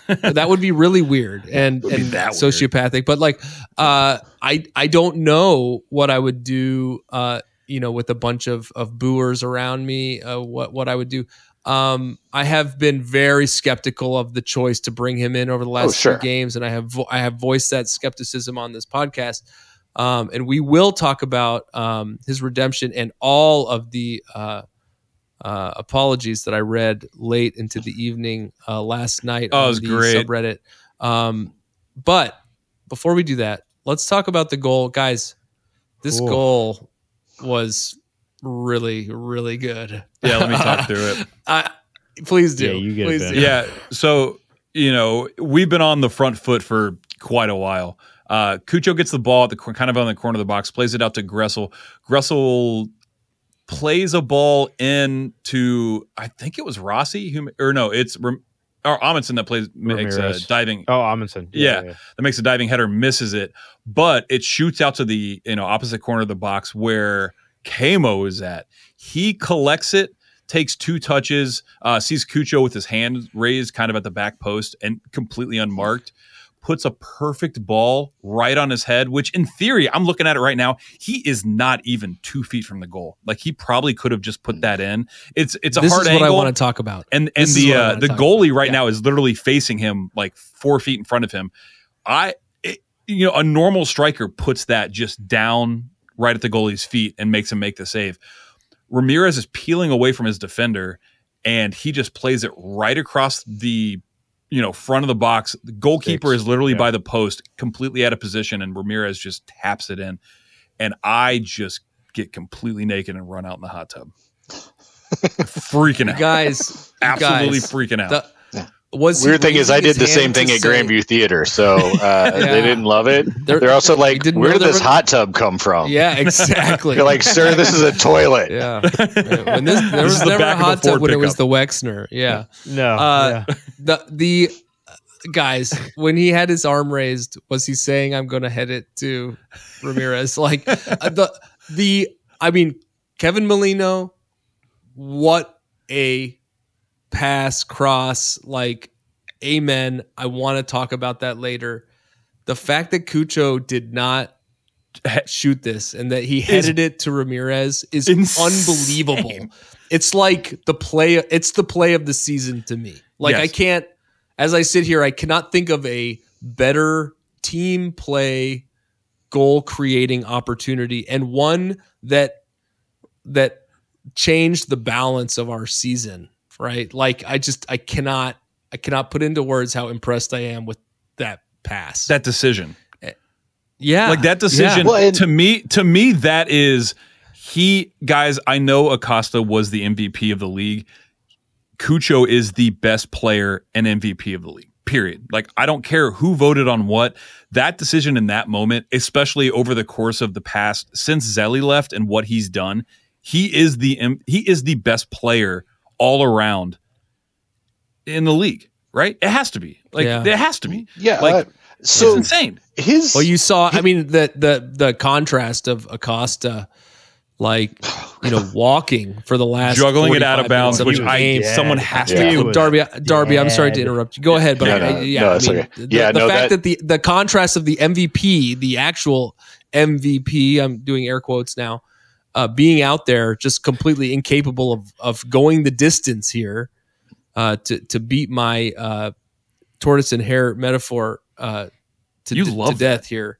That would be really weird and sociopathic. Weird. But like, I don't know what I would do. With a bunch of booers around me, what I would do. I have been very skeptical of the choice to bring him in over the last 2 games, and I have voiced that skepticism on this podcast. And we will talk about his redemption and all of the apologies that I read late into the evening last night on the subreddit. But before we do that, let's talk about the goal. Guys, this goal was really, really good. Yeah, let me talk through it. Please do. Yeah, you get it. Yeah, so, we've been on the front foot for quite a while. Cucho gets the ball kind of on the corner of the box, plays it out to Gressel. Gressel plays a ball into, I think it was Rossi, it's Amundsen that makes a diving. Oh, Amundsen. Yeah, that makes a diving header, misses it, but it shoots out to the opposite corner of the box where Kamo is at. He collects it, takes 2 touches, sees Cucho with his hand raised kind of at the back post and completely unmarked. Puts a perfect ball right on his head, which in theory, I'm looking at it right now, he is not even 2 feet from the goal. Like he probably could have just put that in. It's a hard angle. This is what I want to talk about. And the goalie right now is literally facing him like 4 feet in front of him. A normal striker puts that just down right at the goalie's feet and makes him make the save. Ramirez is peeling away from his defender and he just plays it right across the front of the box. The goalkeeper is literally by the post, completely out of position, and Ramirez just taps it in. And I just get completely naked and run out in the hot tub. Freaking out. Guys. Absolutely freaking out. Weird thing is I did the same thing at Grandview Theater, so they didn't love it. They're also like, where did this hot tub come from? Yeah, exactly. You're like, sir, this is a toilet. Yeah. When there was never a hot tub when it was the Wexner. Yeah. No. The guys, when he had his arm raised, was he saying, I'm going to head it to Ramirez? Like Kevin Molino, what a pass, cross, like, amen. I want to talk about that later. The fact that Cucho did not shoot this and that he headed it to Ramirez is unbelievable. It's like the play of the season to me. Like I can't, as I sit here, I cannot think of a better team play goal creating opportunity, and one that changed the balance of our season, right? Like I cannot put into words how impressed I am with that pass. That decision. Yeah. Like that decision, Well, to me, that is guys, I know Acosta was the MVP of the league. Cucho is the best player and MVP of the league, period. Like, I don't care who voted on what. That decision in that moment, especially over the course of the past, since Zelly left and what he's done, he is the best player all around in the league, right? It has to be. Like, it has to be. Yeah. Like, so it's insane. You saw, I mean, the contrast of Acosta, like, walking for the last juggling it out of bounds, which someone has to. Darby, I'm sorry to interrupt you. Go ahead, but the fact that the contrast of the MVP, the actual MVP, I'm doing air quotes now, being out there just completely incapable of going the distance here to beat my tortoise and hare metaphor to death here.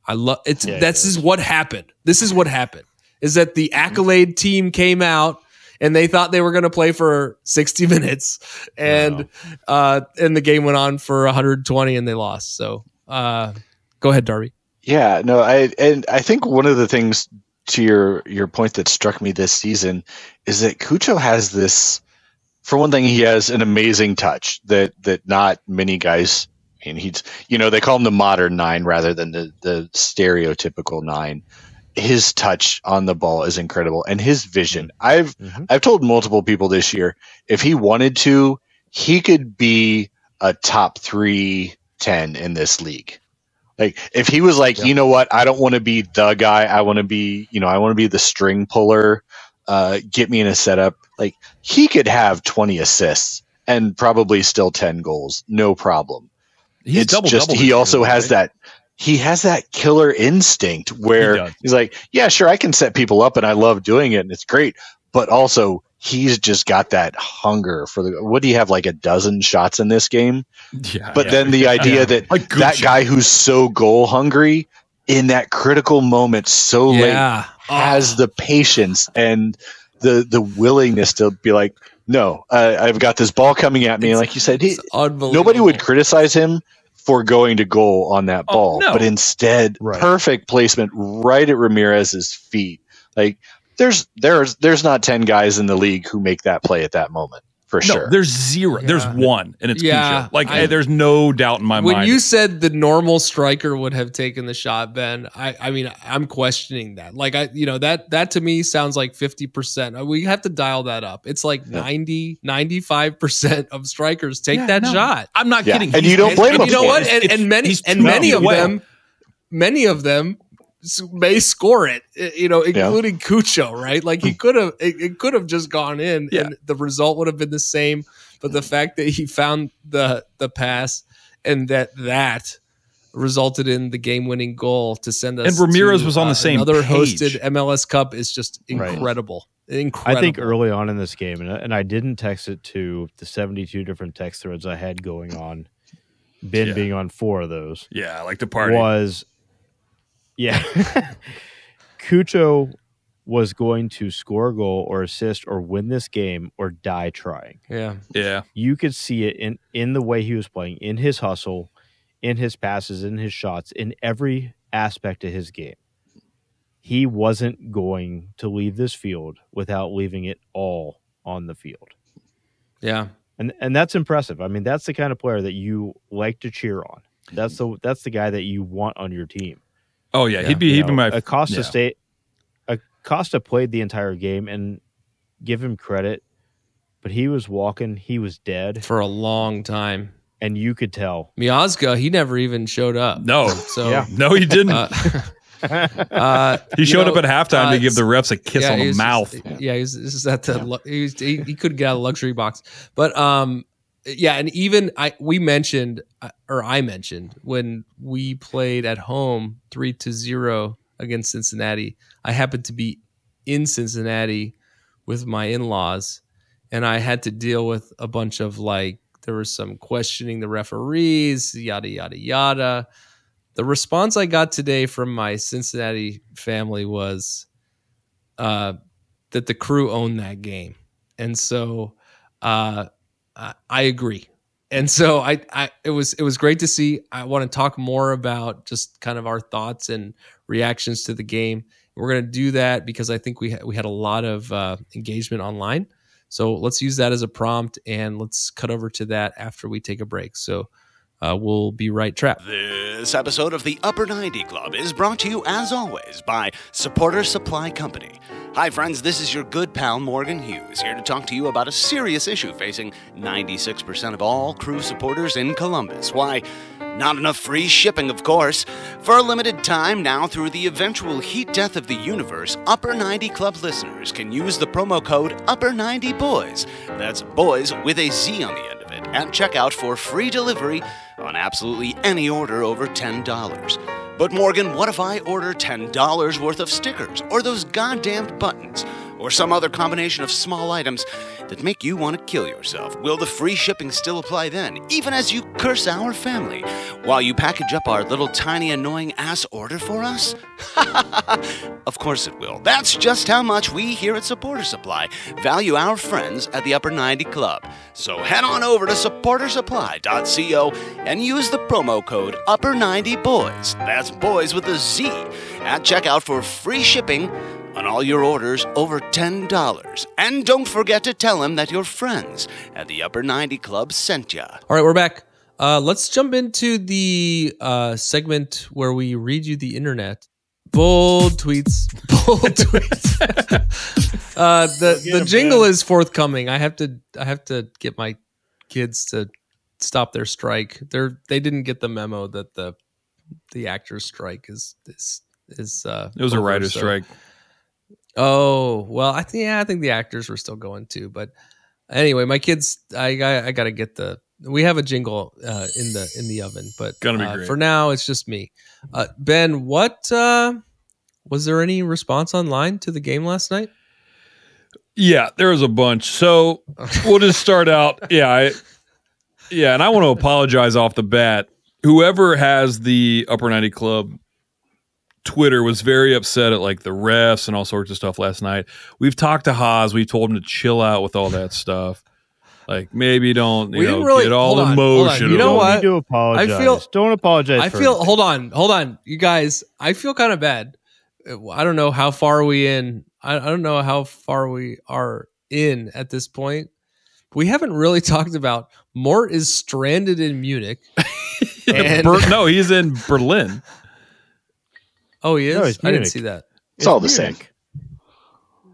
I love it. This is what happened. This is what happened. Is that the accolade team came out and they thought they were going to play for 60 minutes and the game went on for 120 and they lost. So go ahead, Darby. Yeah, no, I think one of the things to your point that struck me this season is that Cucho has this, for one thing, he has an amazing touch that not many guys, I mean, he's, they call him the modern 9 rather than the stereotypical 9. His touch on the ball is incredible, and his vision. I've told multiple people this year, if he wanted to, he could be a top 3-10 in this league. Like, if he was like, you know what, I don't want to be the guy. I want to be, I want to be the string puller. Get me in a setup. Like, he could have 20 assists and probably still 10 goals, no problem. He's double-double. He also has that. He has that killer instinct where he's like, yeah, sure, I can set people up and I love doing it and it's great. But also, he's just got that hunger for what do you have, like a dozen shots in this game? Yeah. But then the idea that like that guy who's so goal hungry in that critical moment so late has the patience and the willingness to be like, no, I've got this ball coming at me. And like you said, nobody would criticize him for going to goal on that ball, but instead, perfect placement right at Ramirez's feet. Like there's not 10 guys in the league who make that play at that moment for sure. There's zero. Yeah. There's one, and it's Cucho. Like there's no doubt in my mind. When you said the normal striker would have taken the shot, Ben, I mean, I'm questioning that. Like that to me sounds like 50%. We have to dial that up. It's like 90-95% of strikers take that shot. I'm not kidding. And you don't blame them. You know what? And many of them may score it, including Cucho, right? Like it could have just gone in and the result would have been the same. But the fact that he found the pass and that resulted in the game-winning goal to send us. And Ramirez was on the same another page. Hosted MLS Cup is just incredible. Right. Incredible. I think early on in this game, and I didn't text it to the 72 different text threads I had going on, Ben being on 4 of those. Yeah, like the party. Cucho was going to score a goal or assist or win this game or die trying. Yeah. You could see it in the way he was playing, in his hustle, in his passes, in his shots, in every aspect of his game. He wasn't going to leave this field without leaving it all on the field. Yeah. And that's impressive. I mean, that's the kind of player that you like to cheer on. That's the guy that you want on your team. Oh yeah, he'd be my Acosta Acosta played the entire game, and give him credit, but he was walking, he was dead for a long time, and you could tell. Miazga, he never even showed up. No, no, he didn't. He showed up at halftime to give the refs a kiss on the mouth. He couldn't get out of the luxury box, but and even I mentioned when we played at home 3-0 against Cincinnati. I happened to be in Cincinnati with my in-laws, and I had to deal with a bunch of there was some questioning the referees, yada yada yada. The response I got today from my Cincinnati family was that the Crew owned that game. And so I agree. And so it was great to see. I want to talk more about just kind of our thoughts and reactions to the game. We're going to do that because I think we had a lot of engagement online. So let's use that as a prompt, and let's cut over to that after we take a break. So we'll be right trapped. This episode of the Upper 90 Club is brought to you, as always, by Supporter Supply Company. Hi, friends. This is your good pal, Morgan Hughes, here to talk to you about a serious issue facing 96% of all Crew supporters in Columbus. Why, not enough free shipping, of course. For a limited time now, through the eventual heat death of the universe, Upper 90 Club listeners can use the promo code Upper90Boys. That's boys with a Z on the end of it, at checkout for free delivery on absolutely any order over $10. But Morgan, what if I order $10 worth of stickers, or those goddamned buttons, or some other combination of small items that make you want to kill yourself? Will the free shipping still apply then, even as you curse our family, while you package up our little tiny annoying ass order for us? Of course it will. That's just how much we here at Supporter Supply value our friends at the Upper 90 Club. So head on over to supportersupply.co and use the promo code Upper90Boys. That's boys with a Z at checkout for free shipping on all your orders over $10. And don't forget to tell them that your friends at the Upper 90 Club sent ya. All right, we're back. Let's jump into the segment where we read you the internet. Bold tweets. Bold tweets. The jingle is forthcoming. I have to get my kids to stop their strike. They didn't get the memo that the actors' strike is it was a writer's strike. Oh, well, I think the actors were still going too. But anyway, my kids, I got to get we have a jingle in the oven, but gonna be great. For now, it's just me. Ben, what was there any response online to the game last night? Yeah, there was a bunch. So we'll just start out. And I want to apologize off the bat. Whoever has the Upper 90 Club Twitter was very upset at like the refs and all sorts of stuff last night. We've talked to Haas. We've told him to chill out with all that stuff. Like maybe don't get all emotional. You know what? You do apologize. Don't apologize. Hold on, you guys. I feel kind of bad. I don't know how far we in. I don't know how far we are in at this point. We haven't really talked about Mort is stranded in Munich. No, he's in Berlin. Oh, he is? No, I didn't see that. It's all the same.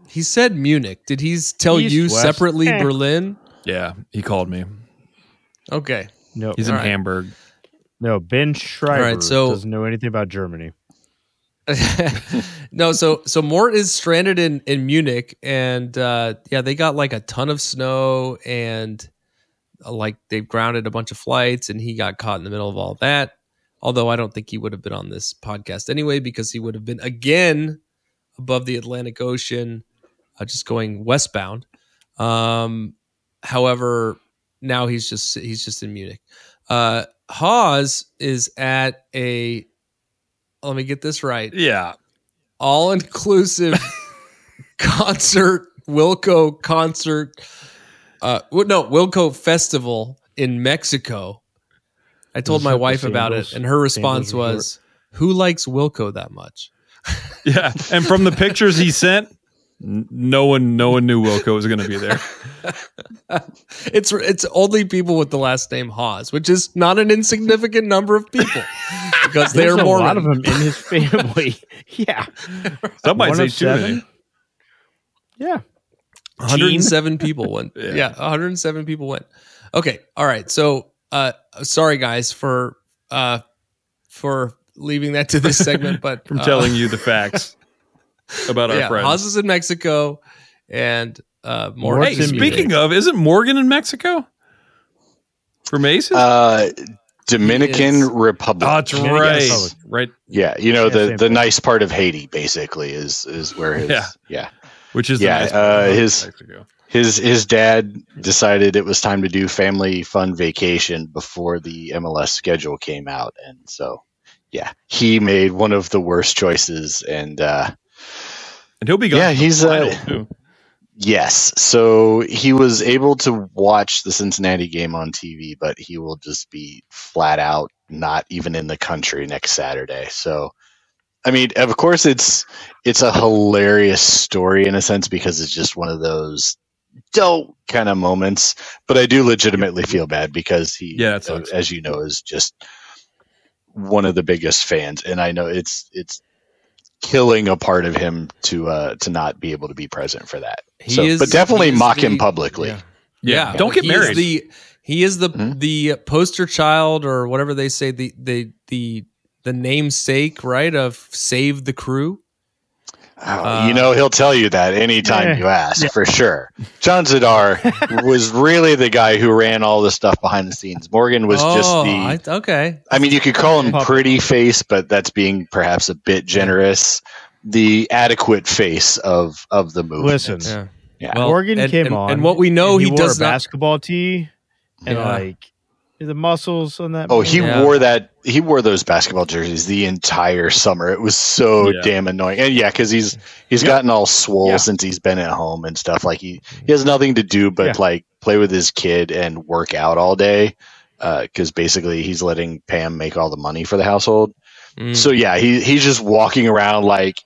He said Munich. Did he tell you separately Berlin? Yeah, he called me. Okay. No, he's in Hamburg. No, Ben Schreiber doesn't know anything about Germany. No, so Mort is stranded in Munich, and they got like a ton of snow, and like they've grounded a bunch of flights, and he got caught in the middle of all that. Although I don't think he would have been on this podcast anyway, because he would have been again above the Atlantic Ocean, just going westbound. However, now he's just in Munich. Haas is at a, let me get this right. Yeah. All-inclusive concert, Wilco concert. Wilco festival in Mexico. I told my wife about it, and her response was, "Who likes Wilco that much?" Yeah, and from the pictures he sent, no one knew Wilco was going to be there. It's only people with the last name Haas, which is not an insignificant number of people, because they're Mormon. A lot of them in his family. Yeah, some might say 2. Yeah, 107 people went. Yeah, 107 people went. Okay, all right, so. Sorry guys for leaving that to this segment, but from telling you the facts about our friends. Haas is in Mexico, and Morgan. Hey, speaking of, isn't Morgan in Mexico for Mason? Dominican Republic. Oh, that's right. Right. Yeah, the nice part of Haiti basically is where his which is the nice part of Mexico. His dad decided it was time to do family fun vacation before the MLS schedule came out, and so he made one of the worst choices, and he'll be gone. Yeah, he's too. Yes, so he was able to watch the Cincinnati game on TV, but he will just be flat out not even in the country next Saturday. So, I mean, of course, it's a hilarious story in a sense because it's just one of those dope kind of moments. But I do legitimately feel bad because he, as you know, is just one of the biggest fans, and I know it's killing a part of him to not be able to be present for that. But definitely mock him publicly. Yeah. Don't get married. He is the poster child, or whatever they say, the namesake, right, of Save the Crew. He'll tell you that anytime you ask, for sure. John Zadar was really the guy who ran all the stuff behind the scenes. Morgan was just okay. I mean, you could call him pretty face, but that's being perhaps a bit generous. The adequate face of the movement. Listen, Well, Morgan came on, and what we know, he wore does a basketball tee, and the muscles on that. Oh, he wore that. He wore those basketball jerseys the entire summer. It was so damn annoying. And because he's gotten all swole since he's been at home and stuff. Like he has nothing to do but like play with his kid and work out all day. Because basically he's letting Pam make all the money for the household. So he's just walking around like,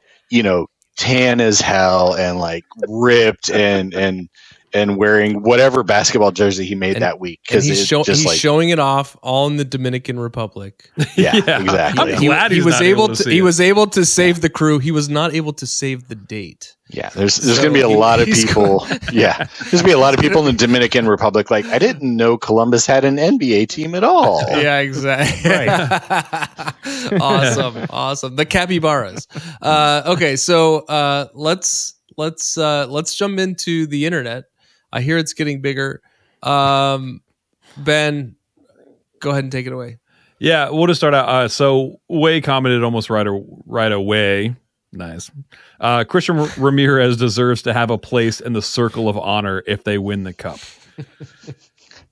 tan as hell and like ripped and wearing whatever basketball jersey he made that week, because he's showing it off all in the Dominican Republic. Exactly. I'm glad he was able to save the crew. He was not able to save the date. Yeah, there's going to be a lot of people. There's going to be a lot of people in the Dominican Republic like, I didn't know Columbus had an NBA team at all. Yeah, exactly. Right. Awesome. The capybaras. Okay, so let's jump into the internet. I hear it's getting bigger. Ben, go ahead and take it away. Yeah, we'll just start out. So Way commented almost right away. Nice. Christian Ramirez deserves to have a place in the circle of honor if they win the cup.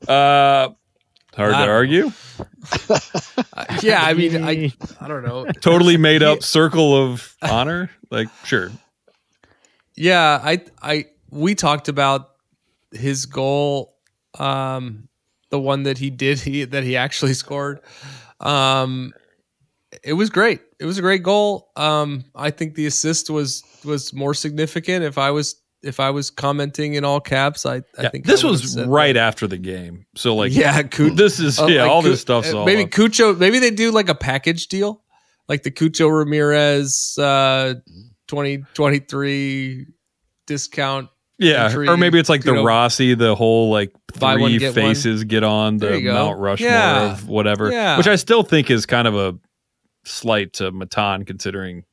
Hard to argue. I mean, I don't know. Totally made up circle of honor. Like, sure. Yeah, we talked about his goal, the one that he actually scored. It was great. It was a great goal. I think the assist was more significant. If I was commenting in all caps, I think this was right after the game. So like, this is all this stuff's all maybe up. Cucho. Maybe they do like a package deal, like the Cucho Ramirez 2023 discount. Yeah, entry, or maybe it's like the Rossi, the whole like three faces get on the Mount Rushmore of whatever, which I still think is kind of a slight to Matan, considering,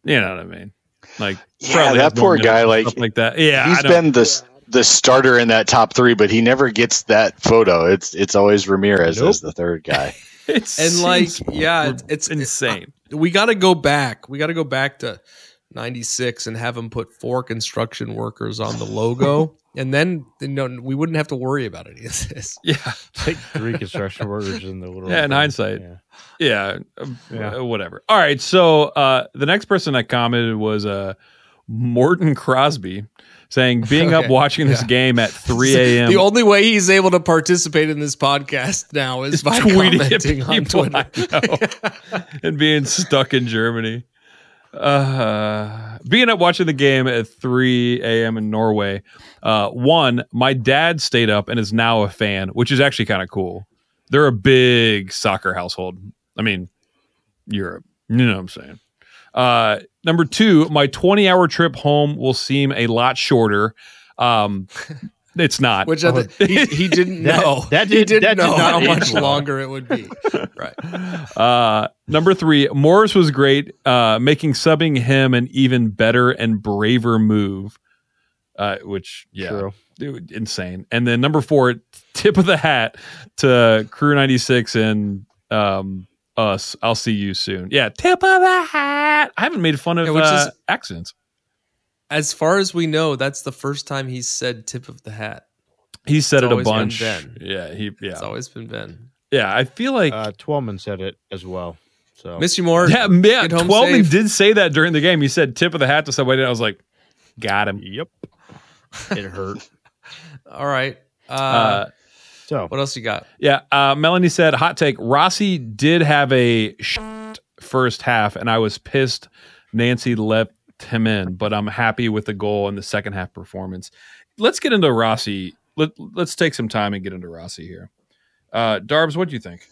you know what I mean? Like, that poor guy, like that. Yeah, he's been the starter in that top three, but he never gets that photo. It's always Ramirez as the third guy. It's insane. We got to go back. We got to go back to 96 and have them put 4 construction workers on the logo, and then we wouldn't have to worry about any of this. Yeah, like 3 construction workers in the little. Yeah, in hindsight. Whatever. All right, so the next person that commented was Morton Crosby, saying being up watching this game at 3 a.m. The only way he's able to participate in this podcast now is by commenting on Twitter and being stuck in Germany. Being up watching the game at 3 a.m. in Norway. One, my dad stayed up and is now a fan, which is actually kind of cool. They're a big soccer household. I mean, Europe. You know what I'm saying? Number 2, my 20-hour trip home will seem a lot shorter. It's not. Which he didn't know. He didn't know how much longer it would be. Right. Number 3, Morris was great, making subbing him an even better and braver move. Which, true. Dude, insane. And then number 4, tip of the hat to Crew 96 and us. I'll see you soon. Yeah, tip of the hat. I haven't made fun of accents. As far as we know, that's the first time he's said tip of the hat. He said it a bunch. Yeah, It's always been Ben. Yeah, I feel like Twellman said it as well. So miss you more. Yeah. Twellman did say that during the game. He said tip of the hat to somebody. And I was like, got him. Yep. It hurt. All right. So what else you got? Yeah. Melanie said, hot take. Rossi did have a first half, and I was pissed Nancy left him in, but I'm happy with the goal and the second half performance. Let's get into Rossi. Let's take some time and get into Rossi here. Darbs, what do you think?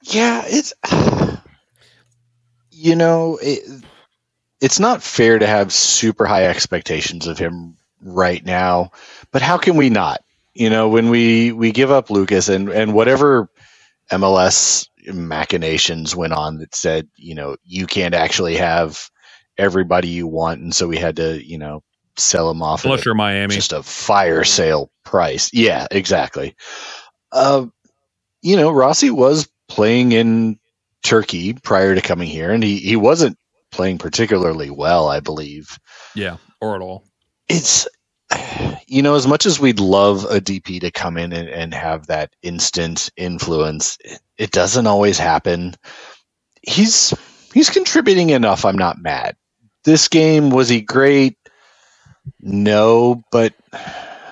Yeah, it's it's not fair to have super high expectations of him right now, but how can we not? When we give up Lucas and whatever MLS machinations went on that said, you can't actually have everybody you want, and so we had to, sell him off unless you're Miami, just a fire sale price. Yeah, exactly. Rossi was playing in Turkey prior to coming here, and he wasn't playing particularly well, I believe. Yeah, or at all. It's, as much as we'd love a DP to come in and have that instant influence, it doesn't always happen. He's contributing enough. I'm not mad. This game, was he great? No, but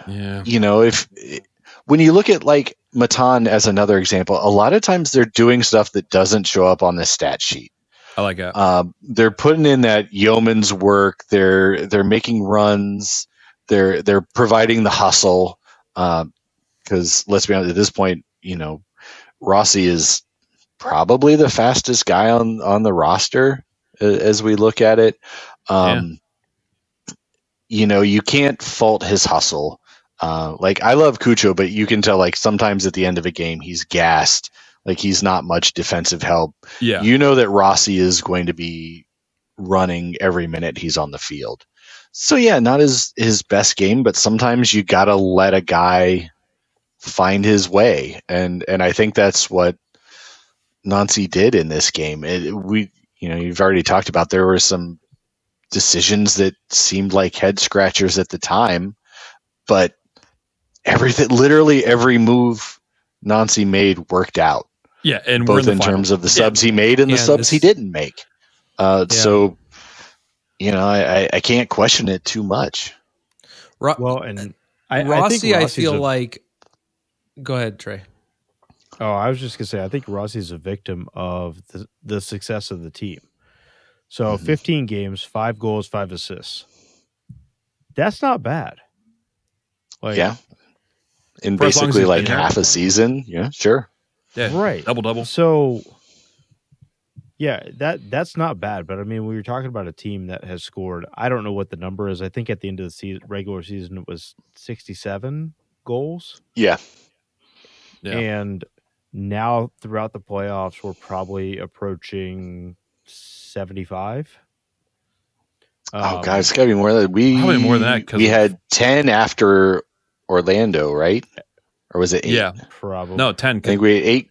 yeah, when you look at like Matan as another example, a lot of times they're doing stuff that doesn't show up on the stat sheet. I like that. They're putting in that yeoman's work. They're making runs. They're providing the hustle. Because let's be honest, at this point, Rossi is probably the fastest guy on the roster as we look at it. You can't fault his hustle. Like, I love Cucho, but you can tell, like, sometimes at the end of a game he's gassed. Like, he's not much defensive help. Yeah. That Rossi is going to be running every minute he's on the field. So yeah, not his best game, but sometimes you gotta let a guy find his way, and I think that's what Nancy did in this game. You've already talked about, there were some decisions that seemed like head scratchers at the time, but literally every move Nancy made worked out. Yeah, and both in terms of the subs he made and the subs he didn't make. So, I can't question it too much. And Rossi, I feel like. Go ahead, Trey. Oh, I was just gonna say, I think Rossi's a victim of the success of the team. So 15 games, 5 goals, 5 assists. That's not bad. In basically like half a season. Yeah, sure. Yeah, right. Double. So, yeah, that's not bad. But I mean, we were talking about a team that has scored, I don't know what the number is. I think at the end of the regular season, it was 67 goals. Yeah. And now throughout the playoffs, we're probably approaching 75. Oh, God, it's got to be more than that. Probably more than that. We had 10 after Orlando, right? Or was it 8? Yeah, probably. No, 10. I think we had 8.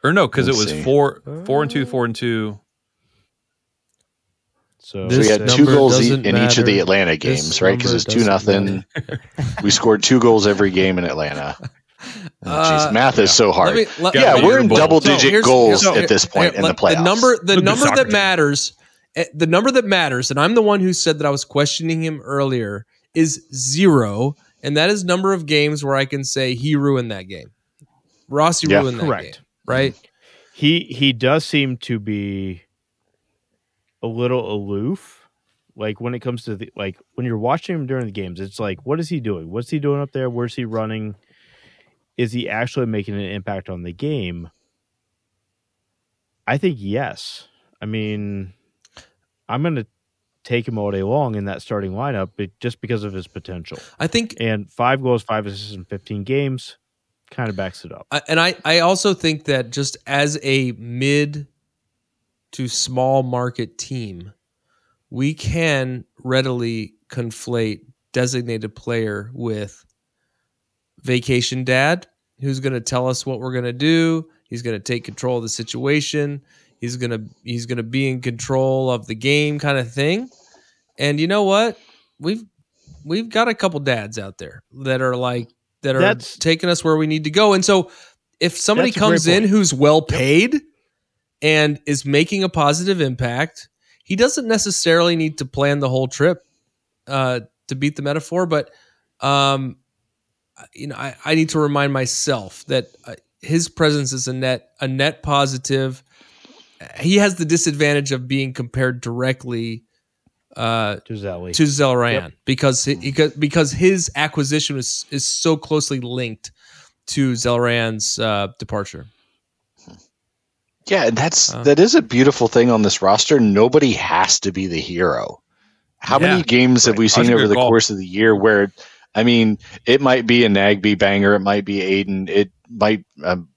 Or no, because it was 4-2, 4-2. So we had 2 goals in each of the Atlanta games, right? Because it was 2-0. We scored 2 goals every game in Atlanta. Math is so hard. We're in double-digit goals at this point in the playoffs. The number that matters, and I'm the one who said that I was questioning him earlier, is 0, and that is number of games where I can say he ruined that game. Rossi ruined that game, right? He does seem to be a little aloof. Like, when it comes to when you're watching him during the games, it's like, what is he doing? What's he doing up there? Where's he running? Is he actually making an impact on the game? I think yes. I mean, I'm going to take him all day long in that starting lineup, just because of his potential. I think, and 5 goals, 5 assists in 15 games kind of backs it up. And I also think that just as a mid to small market team, we can readily conflate designated player with vacation dad, who's going to tell us what we're going to do. He's going to take control of the situation. He's going to be in control of the game, kind of thing. And you know what? We've got a couple dads out there that are like that are taking us where we need to go. And so if somebody comes in who's well paid and is making a positive impact, he doesn't necessarily need to plan the whole trip to beat the metaphor. But, I need to remind myself that his presence is a net positive. He has the disadvantage of being compared directly to Zelarayan because his acquisition is so closely linked to Zelarayan's departure. Yeah, that is a beautiful thing on this roster. Nobody has to be the hero. How many games have we seen over the course of the year where, I mean, it might be a Nagby banger, it might be Aiden, it might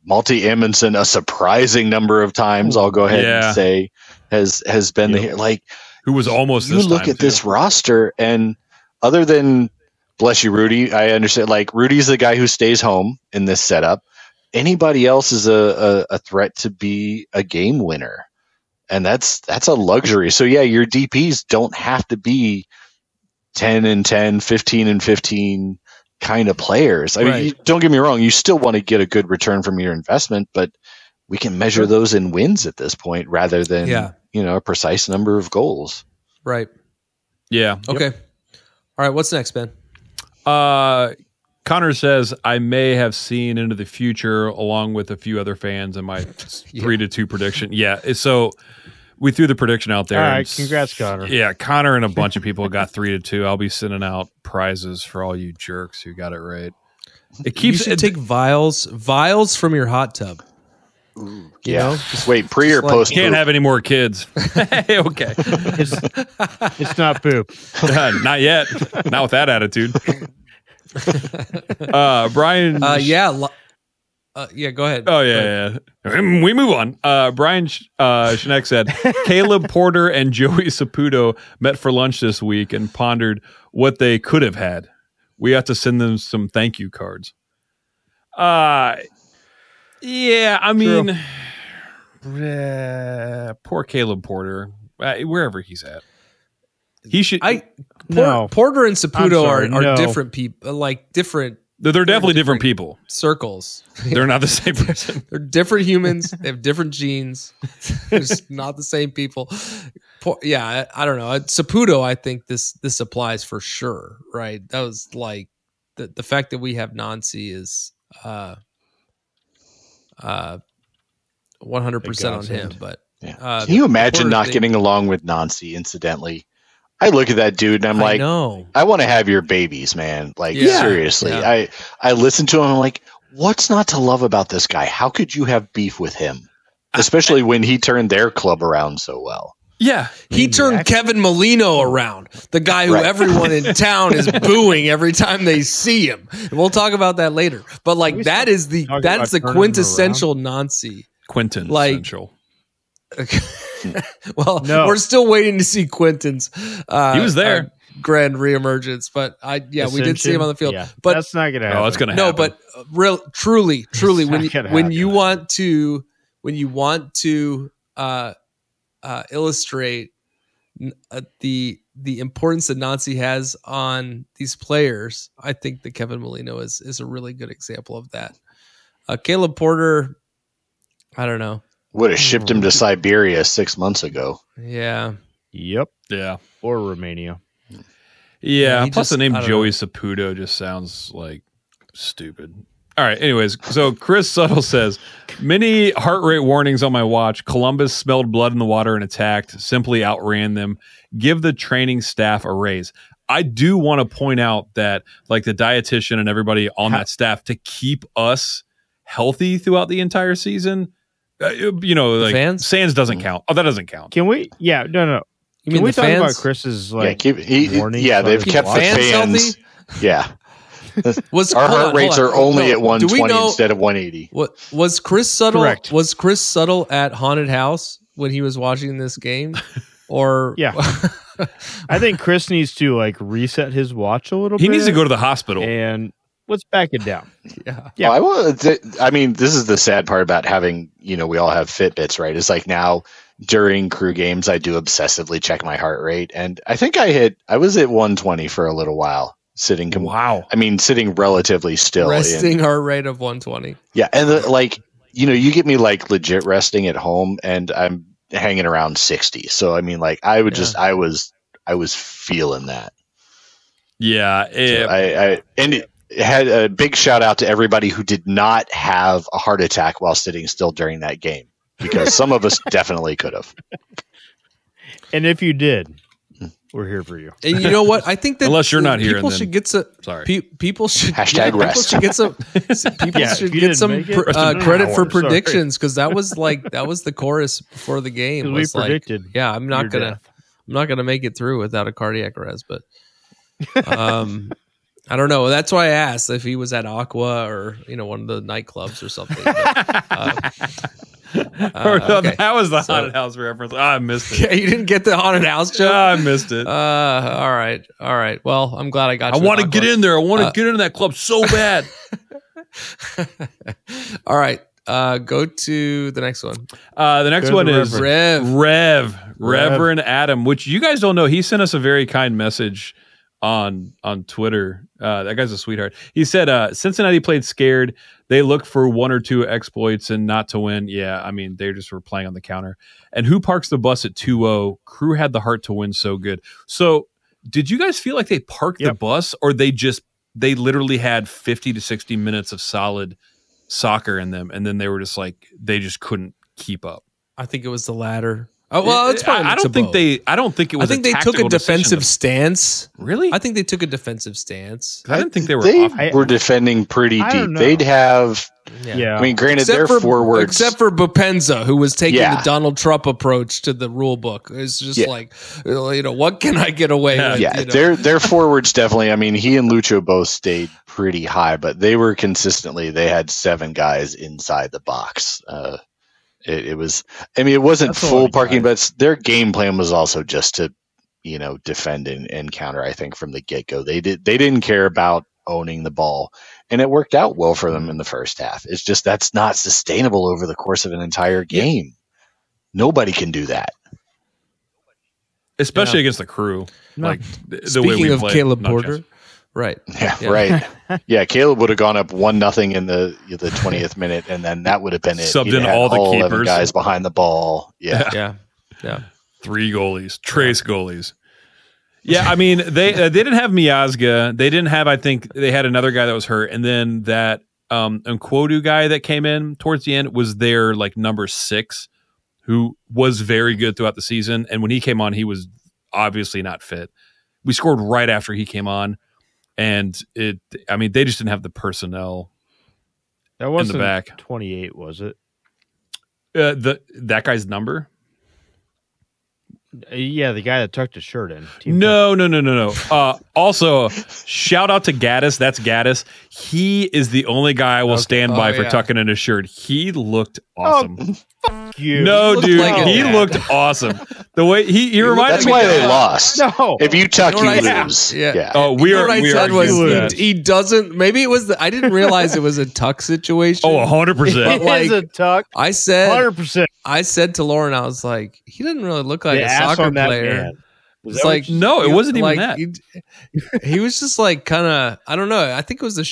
Malty Amundsen a surprising number of times. I'll go ahead and say has been the like who was almost. You look at this roster, and other than bless you, Rudy, I understand. Like Rudy's the guy who stays home in this setup. Anybody else is a threat to be a game winner, and that's a luxury. So yeah, your DPs don't have to be 10-10, 15-15 kind of players. I mean, don't get me wrong, you still want to get a good return from your investment, but we can measure those in wins at this point rather than a precise number of goals. Right. Yeah. Okay. All right. What's next, Ben? Connor says, I may have seen into the future along with a few other fans in my 3-2 prediction. Yeah. So we threw the prediction out there. All right. Congrats, Connor. Yeah. Connor and a bunch of people got 3-2. I'll be sending out prizes for all you jerks who got it right. You should take vials from your hot tub. Ooh, just wait, pre or post. Can't have any more kids. Okay. It's not poop. Not yet. Not with that attitude. Brian. Go ahead. Oh yeah. We move on. Brian Schneck said Caleb Porter and Joey Saputo met for lunch this week and pondered what they could have had. We have to send them some thank you cards. Yeah, I mean, poor Caleb Porter, wherever he's at. He should. Porter and Saputo are different people, like different. They're definitely different people. Circles. They're not the same person. They're different humans. They have different genes. They're just not the same people. I don't know. Saputo, I think this applies for sure, right? That was like the fact that we have Nancy is 100% on him. But can you imagine not getting along with Nancy? Incidentally, I look at that dude and I'm like, I want to have your babies, man. Like seriously, I listen to him. I'm like, what's not to love about this guy? How could you have beef with him? Especially when he turned their club around so well. Yeah, he turned Kevin Molino around, the guy who everyone in town is booing every time they see him. And we'll talk about that later. But like that's the quintessential Nancy. Quintessential. Well, we're still waiting to see Quinton's. He was there. Grand reemergence, but we did see him on the field. Yeah, but that's not going to happen. Oh, it's going to happen. No, but truly, when you want to illustrate the importance that Nancy has on these players, I think that Kevin Molino is a really good example of that. Caleb Porter, I don't know. Would have shipped him to Siberia 6 months ago. Yeah. Yep. Yeah. Or Romania. Yeah. Plus the name Joey Saputo just sounds like stupid. All right. Anyways, so Chris Suttle says, many heart rate warnings on my watch. Columbus smelled blood in the water and attacked, simply outran them. Give the training staff a raise. I do want to point out that like the dietitian and everybody on that staff to keep us healthy throughout the entire season. Like fans? Sands doesn't count. Oh, that doesn't count. Can we? Yeah, no. Can we talk about Chris's warning? Yeah, they've kept the fans. Yeah. Our heart rates are only at 120 instead of 180. What was Chris Suttle? Correct. Was Chris Suttle at Haunted House when he was watching this game? Or I think Chris needs to like reset his watch a little bit. He needs to go to the hospital and let's back it down. Yeah. I mean, this is the sad part about having, we all have Fitbits, right? It's like now during crew games, I do obsessively check my heart rate. And I think I was at 120 for a little while. sitting. Wow. I mean, sitting relatively still. Resting heart rate of 120. Yeah, and you get me like legit resting at home, and I'm hanging around 60. So I mean, like I was feeling that. Yeah, it had a big shout out to everybody who did not have a heart attack while sitting still during that game, because some of us definitely could have. And if you did, we're here for you. And you know what? I think that unless you're not here, people should get some. Sorry, people should hashtag rest. People should get some. People should get some credit for predictions, because that was the chorus before the game. We predicted. Yeah, I'm not gonna make it through without a cardiac arrest, but I don't know. That's why I asked if he was at Aqua or one of the nightclubs or something. Okay. That was the haunted house reference. Oh, I missed it. Yeah, you didn't get the haunted house joke? I missed it. All right. Well, I'm glad I got you. I want to get in there. I want to get into that club so bad. All right. Go to the next one. The next one is Reverend Adam, which you guys don't know. He sent us a very kind message on Twitter. That guy's a sweetheart. He said, Cincinnati played scared. They looked for one or two exploits and not to win. Yeah, I mean, they just were playing on the counter. And who parks the bus at 2-0? Crew had the heart to win so good. So did you guys feel like they parked the bus, or they literally had 50 to 60 minutes of solid soccer in them, and then they were just like, they just couldn't keep up? I think it was the latter. Oh, well, it's probably I don't think it was. I think they took a defensive stance. Really? I think they took a defensive stance. I didn't think they were. They were defending pretty deep. They'd have. Yeah. I mean, granted, their forwards, except for Bopenza, who was taking the Donald Trump approach to the rule book. It's just like, what can I get away with? Yeah, their forwards definitely. I mean, he and Lucho both stayed pretty high, but they were consistently. They had 7 guys inside the box. It was. I mean, it wasn't full parking, but their game plan was also just to, defend and counter. I think from the get go, they didn't care about owning the ball, and it worked out well for them in the first half. It's just that's not sustainable over the course of an entire game. Nobody can do that, especially against the Crew. No. Like Speaking way we of played, Caleb Porter. Right. Yeah, right. Yeah, Caleb would have gone up 1-0 in the 20th minute, and then that would have been it. Subbed in all the keepers, 11 guys behind the ball. Yeah. 3 goalies, trace goalies. Yeah, I mean they didn't have Miazga. They didn't have. I think they had another guy that was hurt, and then that Nkwodu guy that came in towards the end was their like number 6, who was very good throughout the season. And when he came on, he was obviously not fit. We scored right after he came on. And they just didn't have the personnel. That wasn't in the back. 28, was it? That guy's number? Yeah, the guy that tucked his shirt in. No. Also, shout out to Gaddis. That's Gaddis. He is the only guy I will stand by for tucking in his shirt. He looked awesome. Fuck you. No, dude, he looked awesome. The way he reminded That's me. why they lost. No, if you tuck, you lose. Yeah. Oh, we are. He doesn't. Maybe it was. I didn't realize it was a tuck situation. Oh, 100%. It is a tuck. I said 100%. I said to Lauren, I was like, he doesn't really look like a soccer player. It's like, no, it wasn't even that. He was just like kind of, I don't know. I think it was the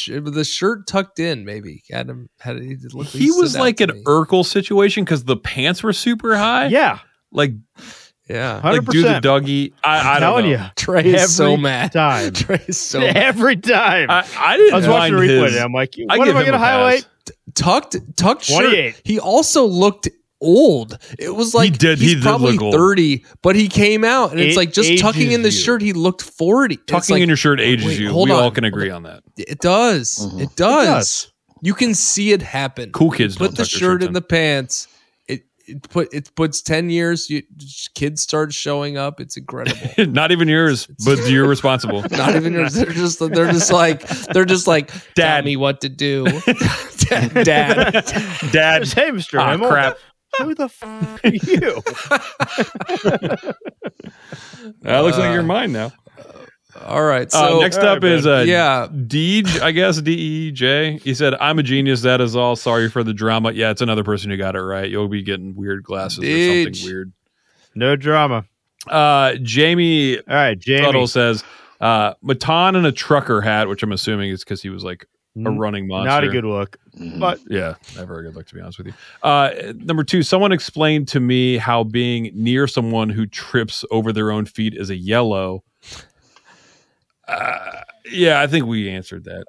shirt tucked in. Maybe he was like an Urkel situation because the pants were super high. Yeah, like 100%. Like do the Dougie. I don't know. You, Trey is so mad. Trey is so mad. Every time. I was watching the replay. I'm like, what am I going to highlight? Tucked 28. Shirt. He also looked old. It was like he's probably 30, but he came out and it's like just tucking in the shirt, he looked 40. Tucking in your shirt ages you. We all can agree on that. It does. Mm-hmm. It does. You can see it happen. Cool kids put the shirt in the pants. It puts 10 years. Kids start showing up. It's incredible. Not even yours, but you're responsible. Not even yours. They're just like, Dad, tell me what to do. Dad. Hey, Mr. Himmel. Crap. Who the f are you? That looks like you're mine now. All right. So next up is Deej, I guess DEJ. He said, "I'm a genius. That is all. Sorry for the drama." Yeah, it's another person who got it right. You'll be getting weird glasses or something weird. No drama. Jamie. All right, Jamie Tuttle says, Matan in a trucker hat, which I'm assuming is because he was like a running monster. Not a good look, but yeah, never a good look, to be honest with you. Number 2, someone explained to me how being near someone who trips over their own feet is a yellow. Yeah, I think we answered that.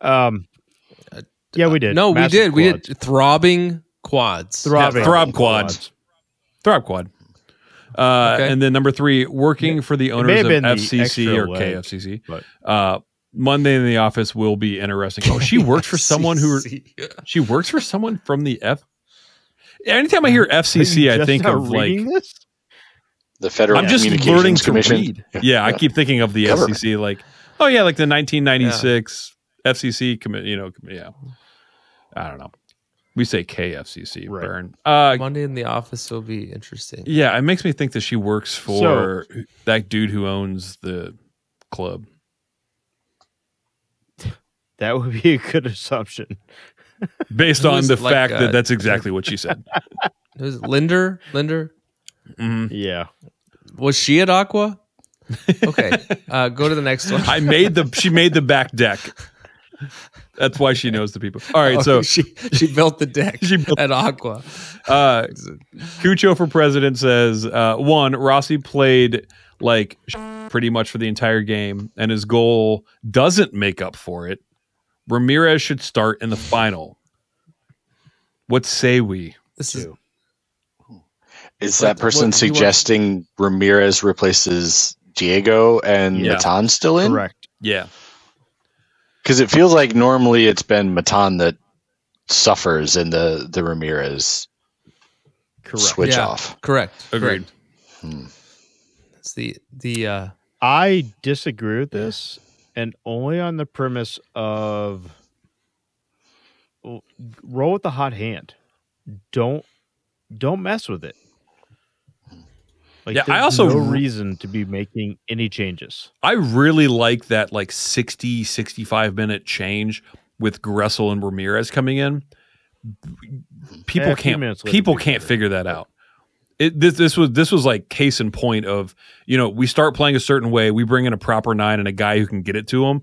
Yeah, we did. No, Massive we did. quads. We did throbbing quads. Throb quads. Throb quad. Okay. And then number 3, working for the owners of been the FCC extra or leg, KFCC. but- Monday in the office will be interesting. Oh, she works for someone who she works for someone from the F. Anytime I hear FCC, I think of like this? The Federal I'm just Communications learning to Commission. read. Yeah, I keep thinking of the Government. FCC, like oh yeah, like the 1996 FCC commit. Yeah, I don't know. We say KFCC. Right. Burn. Monday in the office will be interesting. Yeah, it makes me think that she works for that dude who owns the club. That would be a good assumption. Based on the like, fact that that's exactly what she said. Who's it? Linder? Yeah. Was she at Aqua? Okay. Go to the next one. She made the back deck. That's why she knows the people. All right, so she built the deck at Aqua. Cucho for president says 1, Rossi played like pretty much for the entire game, and his goal doesn't make up for it. Ramirez should start in the final. What say we? Is that person suggesting Ramirez replaces Diego and Matan still in? Correct. Yeah. Because it feels like normally it's been Matan that suffers in the Ramirez switch off. Correct. Agreed. It's the I disagree with this, and only on the premise of roll with the hot hand. Don't mess with it. Like, Yeah, I there's also- no reason to be making any changes. I really like that like 60, 65 minute change with Gressel and Ramirez coming in. People a few minutes can't later, people be can't better. figure that out. This was like case in point of, we start playing a certain way, we bring in a proper 9 and a guy who can get it to them.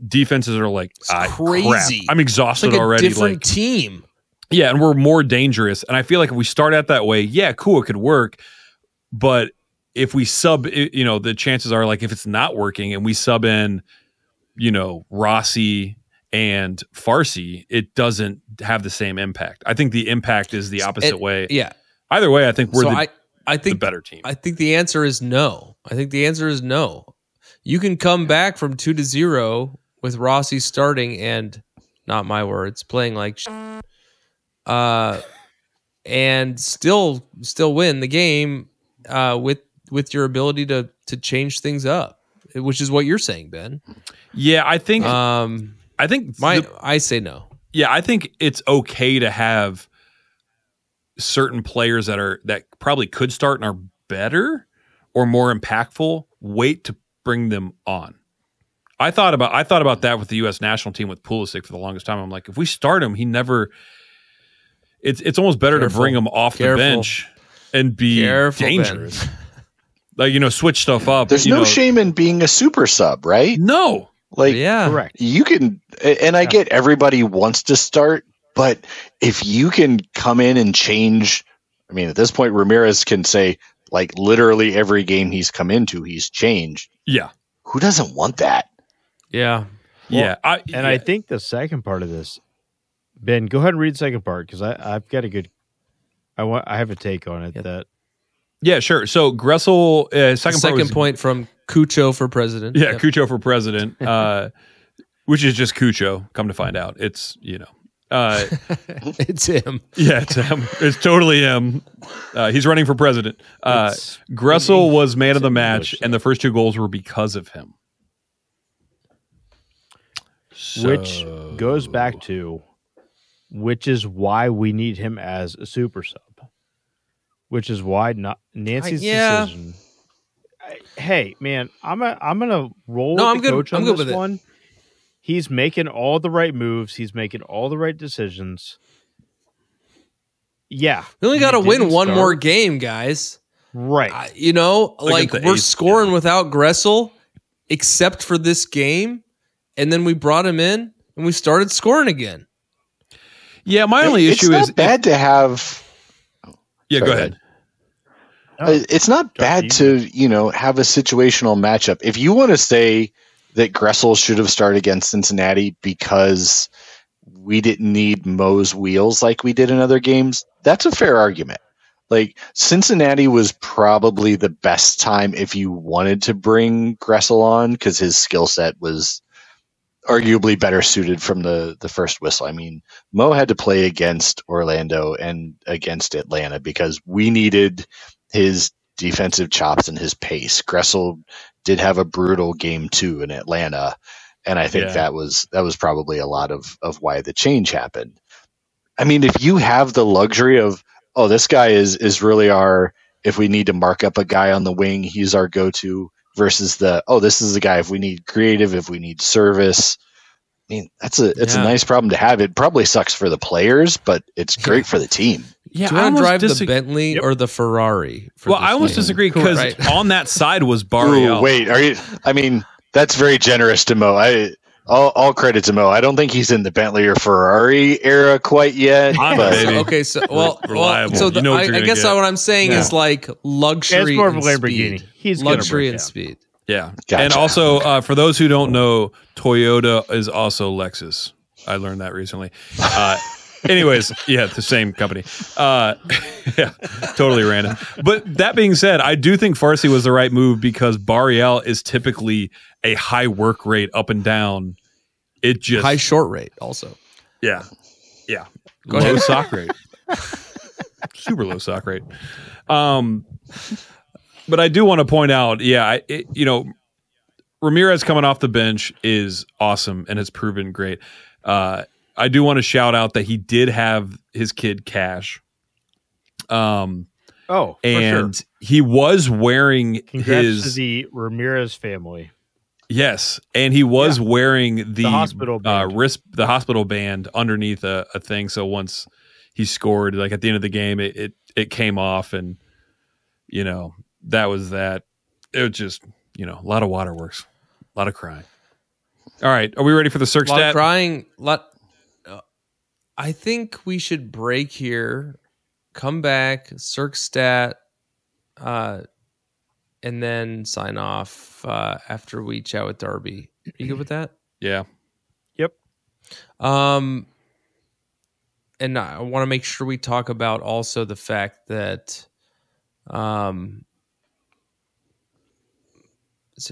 Defenses are like crazy. crap. I'm exhausted it's like already. a different Like team. yeah, and we're more dangerous. And I feel like if we start out that way, yeah, cool, it could work. But if we sub, the chances are like if it's not working and we sub in, Rossi and Farsi, it doesn't have the same impact. I think the impact is the opposite way. Yeah. Either way, I think we're I think the better team. I think the answer is no. You can come back from 2-0 with Rossi starting and, not my words, playing like and still win the game with your ability to change things up, which is what you're saying, Ben. Yeah, I think I say no. Yeah, I think it's okay to have certain players that probably could start and are better or more impactful. Wait to bring them on. I thought about that with the U.S. national team with Pulisic for the longest time. I'm like, if we start him, he never. It's almost better to bring him off the bench and be dangerous. Ben. Like, switch stuff up. There's no shame in being a super sub, right? No. Like, yeah, correct. You can, and I get everybody wants to start, but if you can come in and change, I mean, at this point, Ramirez can say, like, literally every game he's come into, he's changed. Yeah. Who doesn't want that? Yeah. Well, I think the second part of this, Ben, go ahead and read the second part because I've got a good. I have a take on it. That. Yeah, sure. So Gressel, second point from Cucho for president. Yeah, yep. Cucho for president, which is just Cucho. Come to find out, it's it's him. Yeah, it's him. It's totally him. He's running for president. Gressel was man of the match, and the first 2 goals were because of him. Which goes back to, which is why we need him as a super sub. Which is why Nancy's decision. Hey, man, I'm gonna roll with the coach on this one. He's making all the right moves. He's making all the right decisions. Yeah, we only got to win one more game, guys. Right? We're scoring without Gressel. except for this game. And then we brought him in and we started scoring again. Yeah, my only issue is bad to have. Yeah, go ahead. It's not bad to, have a situational matchup. If you want to say that Gressel should have started against Cincinnati because we didn't need Mo's wheels like we did in other games, that's a fair argument. Like, Cincinnati was probably the best time if you wanted to bring Gressel on because his skill set was arguably better suited from the first whistle. I mean, Mo had to play against Orlando and against Atlanta because we needed his defensive chops and his pace. Gressel did have a brutal game 2 in Atlanta, and I think that was probably a lot of why the change happened. I mean, if you have the luxury of, this guy is really if we need to mark up a guy on the wing, he's our go-to, versus this is the guy if we need creative, if we need service. I mean, it's a nice problem to have. It probably sucks for the players, but it's great for the team. Yeah, do you want to drive the Bentley or the Ferrari? I almost disagree because on that side was Barriel. Wait, are you? I mean, that's very generous to Mo. All credit to Mo. I don't think he's in the Bentley or Ferrari era quite yet. Okay, so I guess what I'm saying is like luxury. It's more of a Lamborghini. Speed. He's luxury and speed. Yeah, gotcha. And also for those who don't know, Toyota is also Lexus. I learned that recently. Anyways, the same company. Yeah, totally random. But that being said, I do think Farsi was the right move because Barriel is typically a high work rate up and down. It just high short rate also. Yeah. Go low ahead. sock rate. Super low sock rate. But I do want to point out, Ramirez coming off the bench is awesome and has proven great. I do want to shout out that he did have his kid Cash. For sure. He was wearing Congrats to the Ramirez family. Yes, and he was wearing the hospital band. the hospital band underneath a thing. So once he scored, like at the end of the game, it came off, and that was that. It was just a lot of waterworks, a lot of crying. All right, are we ready for the circ stat? A lot of crying. I think we should break here, come back, circ stat, and then sign off after we chat with Darby. You good with that? Yeah. Yep. And I want to make sure we talk about also the fact that, so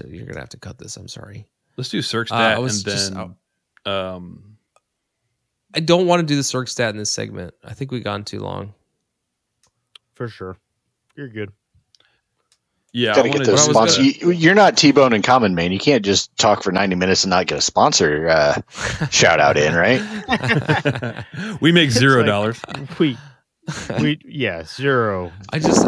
you're gonna have to cut this. I'm sorry. Let's do circ stat I don't want to do the circ stat in this segment. I think we've gone too long. For sure. You're good. Yeah, gotta get those sponsors. You're not T-Bone and Common, man. You can't just talk for 90 minutes and not get a sponsor shout out in, right? We make $0. We zero. I just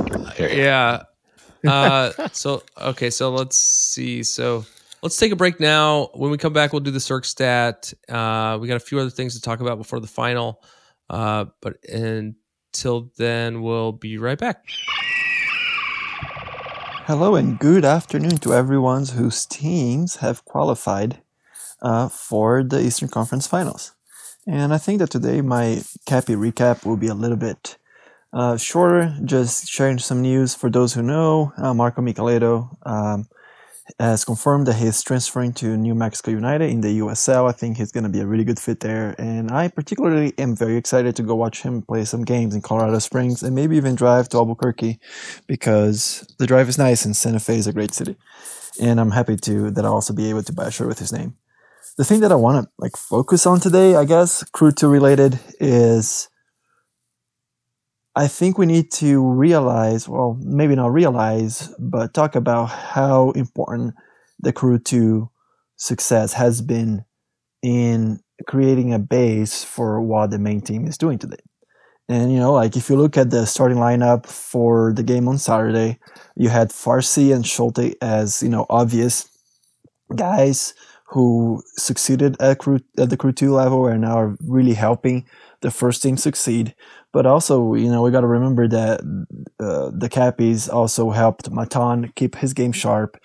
so let's see. So let's take a break now. When we come back, we'll do the circ stat. We got a few other things to talk about before the final. But until then, we'll be right back. Hello and good afternoon to everyone whose teams have qualified for the Eastern Conference Finals. And I think that today my Cappy recap will be a little bit shorter, just sharing some news. For those who know, Marco Micheleto has confirmed that he's transferring to New Mexico United in the USL. I think he's going to be a really good fit there. And I particularly am very excited to go watch him play some games in Colorado Springs and maybe even drive to Albuquerque because the drive is nice and Santa Fe is a great city. And I'm happy that I'll also be able to buy a shirt with his name. The thing that I want to focus on today, I guess, Crew 2 related, is I think we need to realize, well, maybe not realize, but talk about how important the Crew 2 success has been in creating a base for what the main team is doing today. And, if you look at the starting lineup for the game on Saturday, you had Farsi and Schulte as, obvious guys who succeeded at the Crew 2 level and now are really helping the first team succeed. But also, we got to remember that the Cappies also helped Matan keep his game sharp.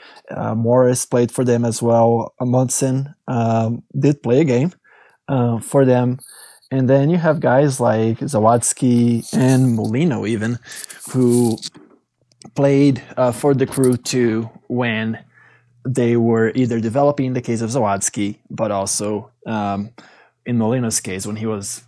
Morris played for them as well. Amundsen did play a game for them. And then you have guys like Zawadzki and Molino even, who played for the Crew too when they were either developing, in the case of Zawadzki, but also in Molino's case when he was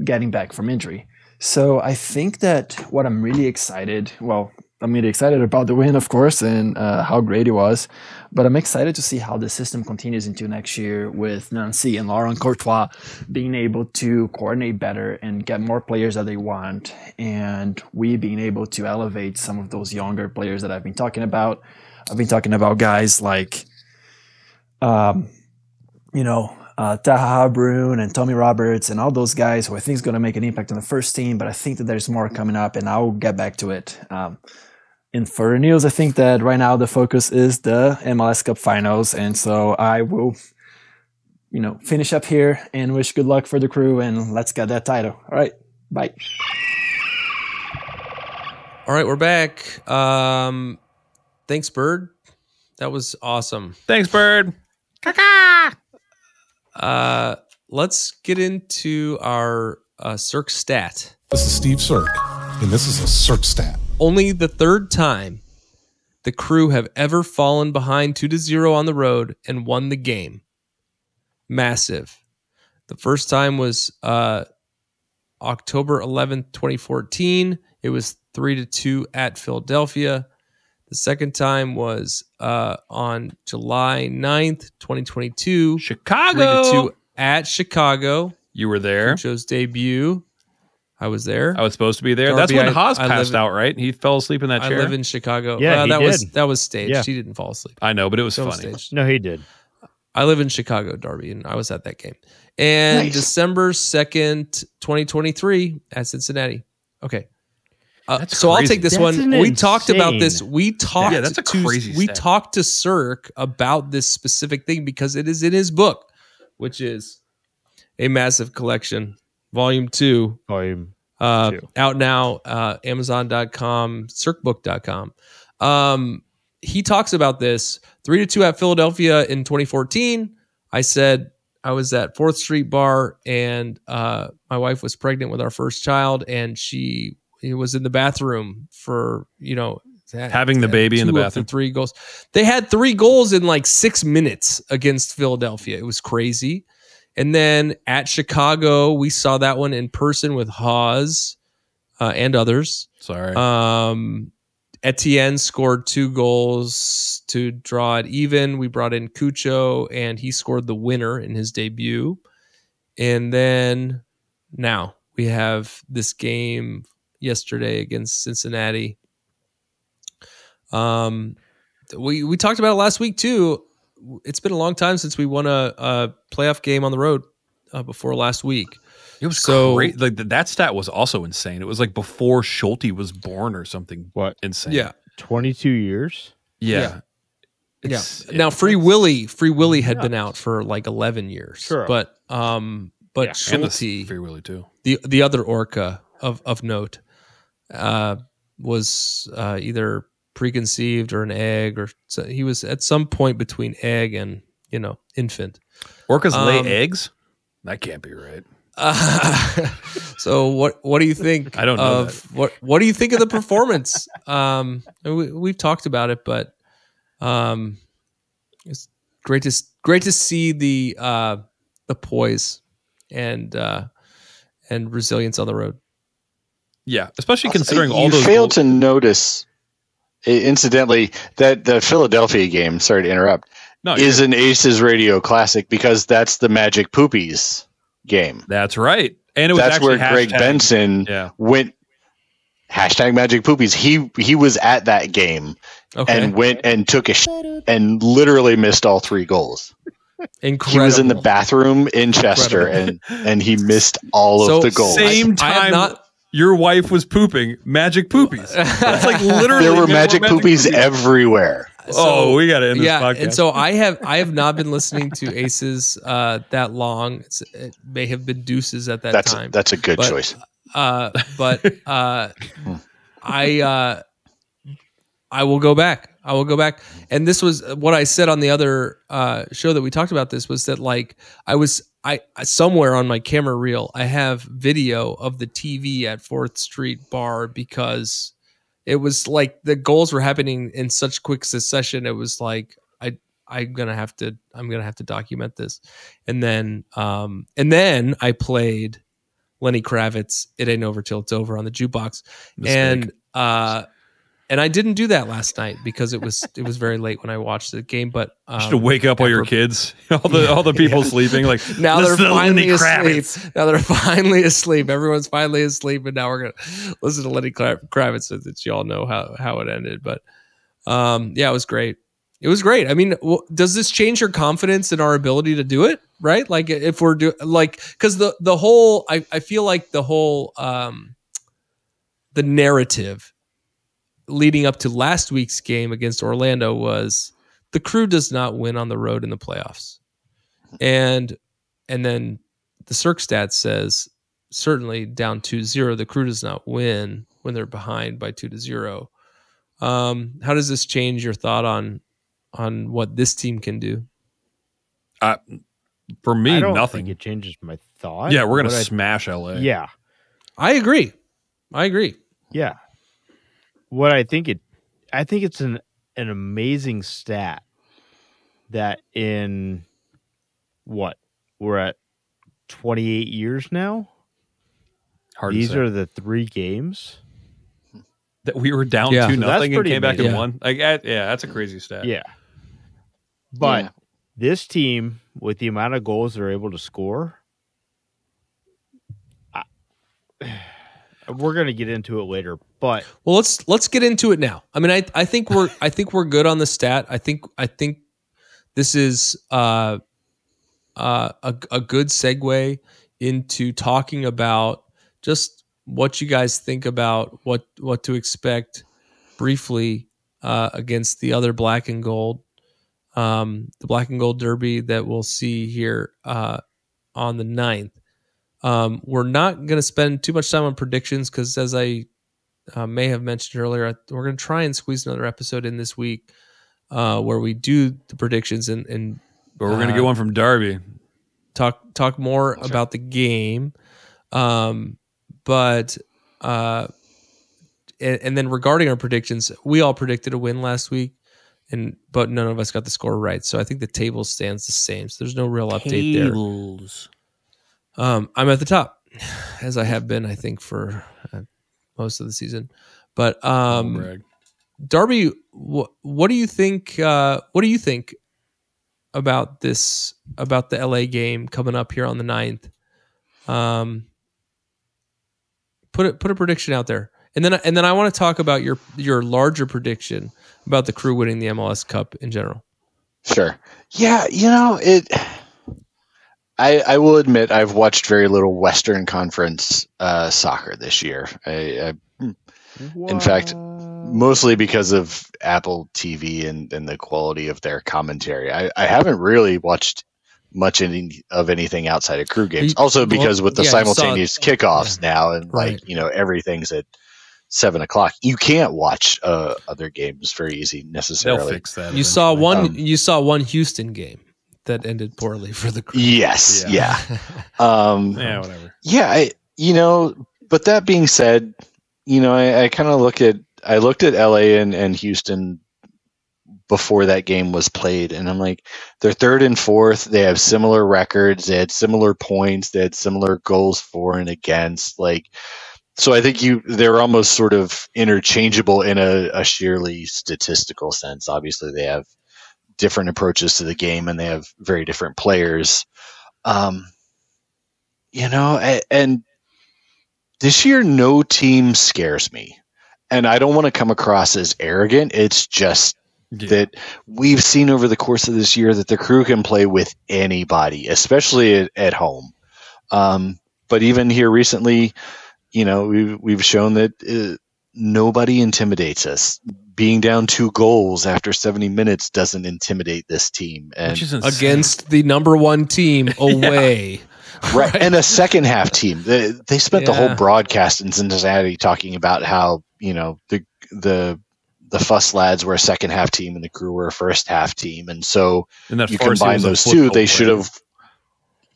getting back from injury. So I think that what I'm really excited about the win, of course, and how great it was. But I'm excited to see how the system continues into next year with Nancy and Laurent Courtois being able to coordinate better and get more players that they want. And we being able to elevate some of those younger players that I've been talking about. I've been talking about guys like, Taha Brune and Tommy Roberts and all those guys who I think is going to make an impact on the first team, but I think that there's more coming up, and I'll get back to it. In further news, I think that right now the focus is the MLS Cup Finals, and so I will, finish up here and wish good luck for the Crew, and let's get that title. All right, bye. All right, we're back. Thanks, Bird. That was awesome. Thanks, Bird. Let's get into our Cirque stat. This is Steve Cirque, and this is a Cirque stat. Only the third time the Crew have ever fallen behind 2-0 on the road and won the game. Massive. The first time was October 11th, 2014. It was 3-2 at Philadelphia. The second time was on July 9th, 2022. Chicago. 3-2 at Chicago. You were there. Cucho's debut. I was there. I was supposed to be there. Darby, That's when Haas passed out, right? He fell asleep in that chair. I live in Chicago. Yeah, that was staged. Yeah. He didn't fall asleep. I know, but it was funny. Staged. No, he did. I live in Chicago, Darby, and I was at that game. And Nice. December 2nd, 2023 at Cincinnati. Okay. That's I'll crazy. take this That's one. We talked about this. We talked Yeah, that's a crazy We stat. talked to Cirque about this specific thing because it is in his book, which is A Massive Collection, Volume 2. Volume Out now, Amazon.com, CirqueBook.com. He talks about this 3-2 at Philadelphia in 2014. I said I was at 4th Street Bar, and my wife was pregnant with our first child, and she was in the bathroom for Having the baby in the bathroom. 3 goals. They had 3 goals in like 6 minutes against Philadelphia. It was crazy. And then at Chicago, we saw that one in person with Haas and others. Sorry. Etienne scored 2 goals to draw it even. We brought in Cucho, and he scored the winner in his debut. And then now we have this game yesterday against Cincinnati. We talked about it last week too. It's been a long time since we won a playoff game on the road before last week. It was so great. Like that stat was also insane. It was like before Schulte was born or something. What? Insane. Yeah. 22 years? Yeah. Yeah. Now Free Willy had been out for like 11 years. Sure. But And Schulte, Free Willy too. the other Orca of note, was either preconceived or an egg, or so he was at some point between egg and infant. Orcas lay eggs? That can't be right. So what do you think? I don't know what do you think of the performance? We've talked about it, but it's great to see the poise and resilience on the road. Yeah, especially considering all those. You failed to notice, incidentally, that the Philadelphia game, sorry to interrupt, is an Aces Radio classic because that's the Magic Poopies game. That's right. And it was that's where Greg Benson went hashtag Magic Poopies. He was at that game and went and took a shit and literally missed all 3 goals. Incredible. He was in the bathroom in Chester and he missed all of the goals. Same time your wife was pooping Magic Poopies. That's like literally there were Magic Poopies everywhere. we got to end this podcast. And so I have not been listening to Aces that long. It may have been Deuces at that time. That's a good choice. But I will go back. And this was what I said on the other show that we talked about. This was that like I somewhere on my camera reel I have video of the TV at 4th Street Bar because it was like the goals were happening in such quick succession. It was like I'm gonna have to document this. And then I played Lenny Kravitz, It Ain't Over Till It's Over on the jukebox. Mistake. And I didn't do that last night because it was very late when I watched the game. But you should wake up all your kids, all the people sleeping. Like now they're finally asleep. Now they're finally asleep. Everyone's finally asleep, and now we're gonna listen to Lenny Kravitz so that you all know how it ended. But it was great. It was great. I mean, does this change your confidence in our ability to do it? Right? Like if we're because the whole I feel like the whole the narrative leading up to last week's game against Orlando was the Crew does not win on the road in the playoffs. And then the Circ stat says certainly down 2-0, the Crew does not win when they're behind by 2-0. How does this change your thought on what this team can do? For me, I don't nothing. think it changes my thought. Yeah, we're going to smash LA. Yeah. I agree. Yeah. What I think it's an amazing stat that in we're at 28 years now. These are the 3 games that we were down 2-0 and came back and won. Like, that's a crazy stat. Yeah. But this team, with the amount of goals they're able to score, we're going to get into it later, but let's get into it now. I mean, I think we're good on the stat. I think this is a good segue into talking about just what you guys think about what to expect briefly against the other black and gold, the black and gold derby that we'll see here on the 9th. We're not going to spend too much time on predictions because, as I may have mentioned earlier, we're going to try and squeeze another episode in this week where we do the predictions and but we're going to get one from Darby. Talk more about the game, but and then regarding our predictions, we all predicted a win last week, but none of us got the score right. So I think the table stands the same. So there's no real update there. I'm at the top, as I have been, I think, for most of the season. But Darby, what do you think? What do you think about this? About the LA game coming up here on the 9th? Put a prediction out there, and then I want to talk about your larger prediction about the Crew winning the MLS Cup in general. Sure. Yeah, it. I will admit I've watched very little Western Conference soccer this year. In fact, mostly because of Apple TV and the quality of their commentary. I haven't really watched much of anything outside of Crew games. Also because with the simultaneous kickoffs now and everything's at 7:00, you can't watch other games very easy necessarily. They'll fix that. You saw one Houston game that ended poorly for the Crew. Yes. Yeah. Whatever. Yeah. But that being said, I kind of looked at LA and Houston before that game was played, and I'm like, they're 3rd and 4th. They have similar records. They had similar points. They had similar goals for and against. So I think they're almost sort of interchangeable in a sheerly statistical sense. Obviously, they have different approaches to the game and they have very different players. And this year, no team scares me. And I don't want to come across as arrogant. It's just that we've seen over the course of this year that the Crew can play with anybody, especially at home. But even here recently, we've shown that nobody intimidates us. being down 2 goals after 70 minutes doesn't intimidate this team. And against the number 1 team away. Right. And a second half team. They spent the whole broadcast in Cincinnati talking about how, the Fuss lads were a second half team and the Crew were a first half team. And so you combine those two, they should have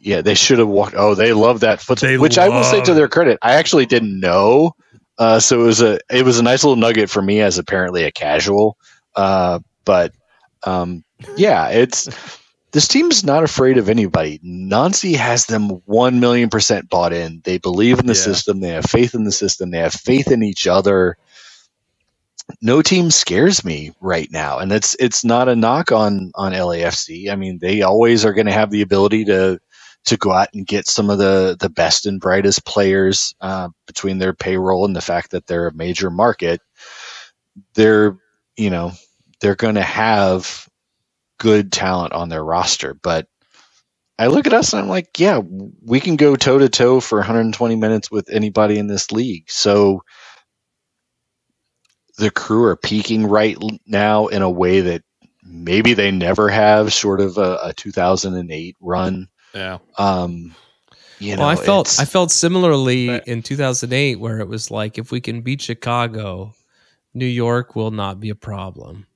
walked. Oh, they love that football, which I will say to their credit. I actually didn't know. So it was a nice little nugget for me as apparently a casual. But this team is not afraid of anybody. Nancy has them 1,000,000% bought in. They believe in the system. They have faith in the system. They have faith in each other. No team scares me right now. And it's not a knock on LAFC. I mean, they always are going to have the ability to go out and get some of the best and brightest players between their payroll and the fact that they're a major market. They're going to have good talent on their roster. But I look at us and I'm like, yeah, we can go toe to toe for 120 minutes with anybody in this league. So the Crew are peaking right now in a way that maybe they never have, sort of a 2008 run. Yeah. I felt similarly in 2008, where it was like, if we can beat Chicago, New York will not be a problem.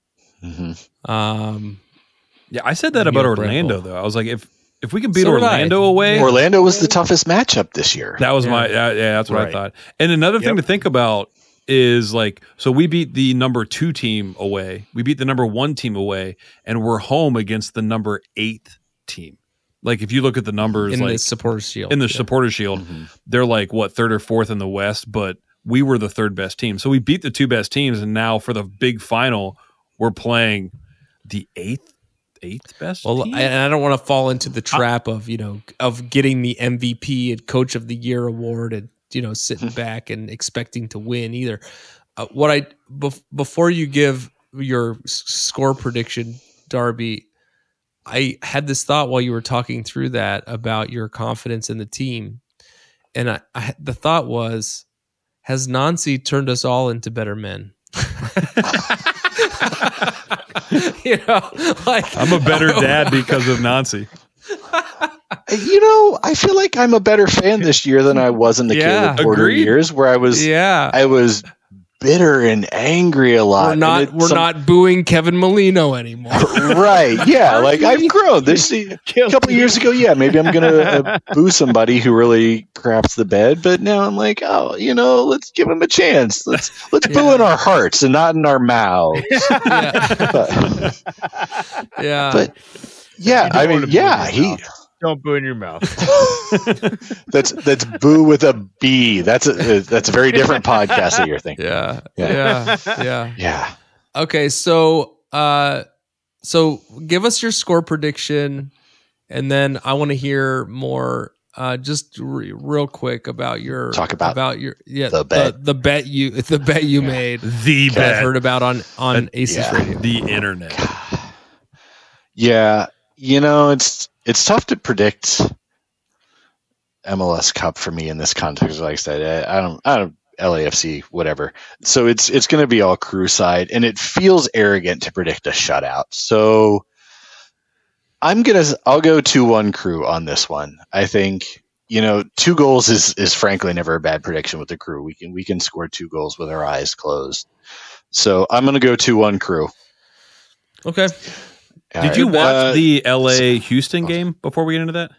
Mm-hmm. I said that about Orlando, though. I was like, if we can beat Orlando away, Orlando was the toughest matchup this year. That was that's what I thought. And another thing to think about is, like, so we beat the number 2 team away, we beat the number 1 team away, and we're home against the number 8 team. Like, if you look at the numbers, in like the Supporters Shield, Supporters Shield, they're like 3rd or 4th in the West, but we were the 3rd best team. So we beat the 2 best teams, and now for the big final, we're playing the 8th best team? And I don't want to fall into the trap of getting the MVP and Coach of the Year award and sitting back and expecting to win either. Before you give your score prediction, Darby, I had this thought while you were talking through that about your confidence in the team, and the thought was, has Nancy turned us all into better men? I'm a better dad because of Nancy. I feel like I'm a better fan this year than I was in the Caleb Porter years, where I was bitter and angry a lot. We're not booing Kevin Molino anymore. Right. Yeah. Like, I've grown. A couple of years ago, maybe I'm going to boo somebody who really craps the bed. But now I'm like, let's give him a chance. Let's boo in our hearts and not in our mouths. Don't boo in your mouth. That's boo with a B. That's a very different podcast that you're thinking. Yeah. Okay, so give us your score prediction, and then I want to hear more. Just real quick about your the bet. The bet you made, the bet I've heard about on Aces Radio, the internet. Yeah, it's tough to predict MLS Cup for me in this context. Like I said, I don't LAFC, whatever. So it's going to be all Crew side, and it feels arrogant to predict a shutout. So I'll go 2-1 Crew on this one. I think 2 goals is frankly never a bad prediction with the Crew. We can score 2 goals with our eyes closed. So I'm going to go 2-1 Crew. Okay. Did you watch the LA Houston game before we get into that?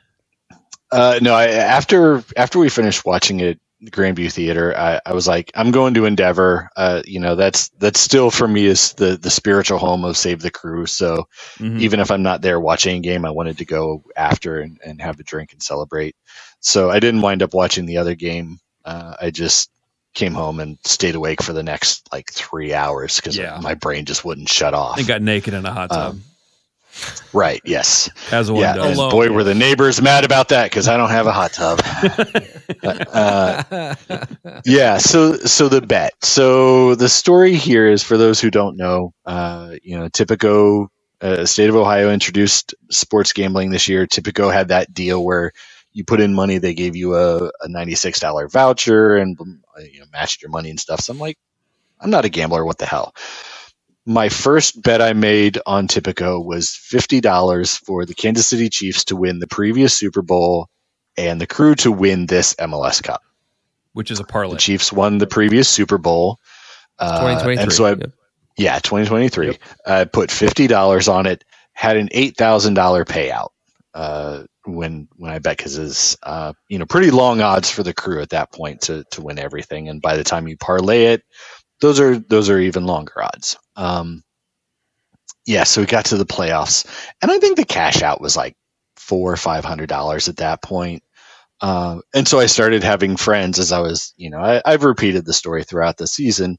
No. After we finished watching it, the Grandview Theater, I was like, I'm going to Endeavor. That's still for me is the spiritual home of Save the Crew. So even if I'm not there watching a game, I wanted to go after and have a drink and celebrate. So I didn't wind up watching the other game. I just came home and stayed awake for the next 3 hours because my brain just wouldn't shut off. And got naked in a hot tub. Right. Yes. As one does. And boy, were the neighbors mad about that because I don't have a hot tub. So the bet. So the story here is, for those who don't know, Tipico, State of Ohio introduced sports gambling this year. Tipico had that deal where you put in money, they gave you a $96 voucher and matched your money and stuff. So I'm like, I'm not a gambler. What the hell? my first bet I made on Tipico was $50 for the Kansas City Chiefs to win the previous Super Bowl and the Crew to win this MLS Cup. Which is a parlay. The Chiefs won the previous Super Bowl. 2023. And so 2023. Yep. I put $50 on it, had an $8,000 payout when I bet, because it's pretty long odds for the Crew at that point to win everything. And by the time you parlay it, those are even longer odds. So we got to the playoffs, and I think the cash out was like $400 or $500 at that point. And so I started having friends as I was, I've repeated the story throughout the season,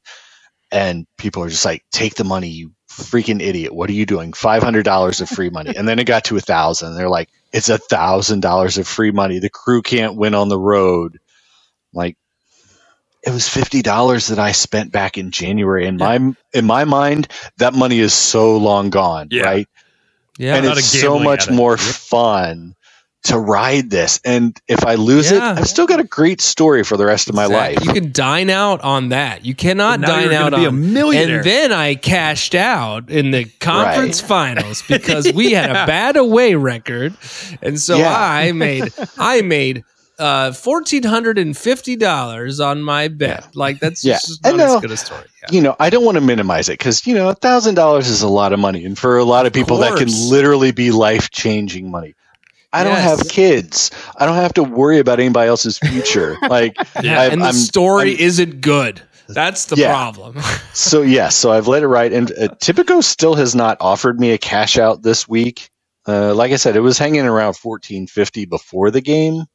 and people are just like, take the money, you freaking idiot. What are you doing? $500 of free money. And then it got to 1,000. They're like, it's $1,000 of free money. The Crew can't win on the road. Like, it was $50 that I spent back in January. In my mind, that money is so long gone, right? Yeah, and it's so much more fun to ride this. And if I lose it, I've still got a great story for the rest of my life. You can dine out on that. You cannot dine out on a millionaire. And then I cashed out in the conference finals because we had a bad away record. And so I made $1,450 on my bet. Like, that's just not as good a story. I don't want to minimize it, because $1,000 is a lot of money, and for a lot of people that can literally be life-changing money. I don't have kids. I don't have to worry about anybody else's future. Like, and the story isn't good. That's the problem. So I've let it ride, and Tipico still has not offered me a cash out this week. Like I said, it was hanging around $1,450 before the game.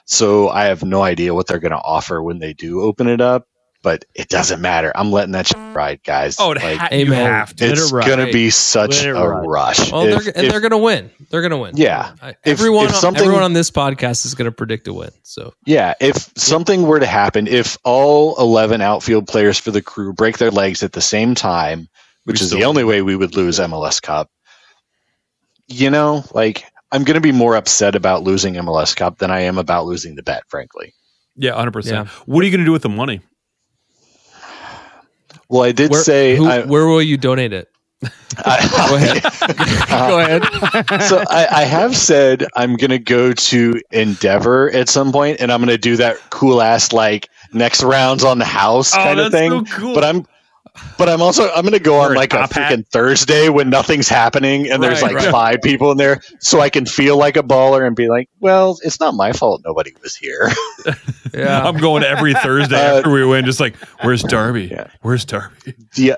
So I have no idea what they're going to offer when they do open it up, but it doesn't matter. I'm letting that shit ride, guys. Oh, you have to. It's going to be such a rush. Well, they're going to win. They're going to win. Yeah. Everyone on this podcast is going to predict a win. So if something were to happen, if all 11 outfield players for the Crew break their legs at the same time, which is the only way we would lose MLS Cup, I'm going to be more upset about losing MLS Cup than I am about losing the bet, frankly. Yeah, 100%. Yeah. What are you going to do with the money? Well, I did say... where will you donate it? Go ahead. Go ahead. So I have said I'm going to go to Endeavor at some point, and I'm going to do that cool-ass, next rounds on the house kind of thing. So cool. But I'm going to go on a freaking Thursday when nothing's happening and there's 5 people in there, so I can feel like a baller and be like, well, it's not my fault nobody was here. Yeah, I'm going every Thursday after we win, just like, where's Darby? Yeah. Where's Darby? Yeah.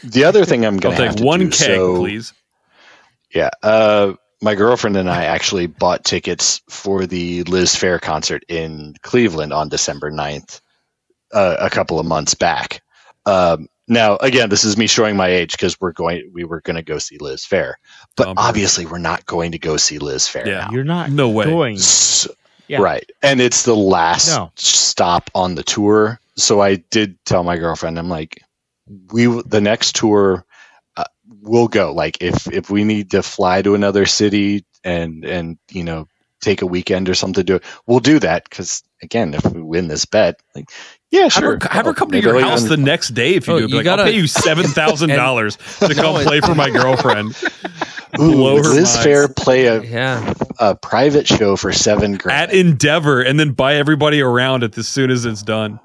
The other thing I'm going to have to one do, keg, please. Yeah. My girlfriend and I actually bought tickets for the Liz Phair concert in Cleveland on December 9th, a couple of months back. Now, again, this is me showing my age, because we were going to go see Liz Phair, but obviously we're not going to go see Liz Phair now. You're not. No way. Going. Right. And it's the last stop on the tour. So I did tell my girlfriend, I'm like, the next tour, we'll go. Like, if we need to fly to another city and take a weekend or something to do it, we'll do that. Because again, if we win this bet, sure. Have her come to your house the next day if you do. I'll pay you $7,000 to come play for my girlfriend. Liz Phair play a private show for $7,000 at Endeavor, and then buy everybody around it as soon as it's done.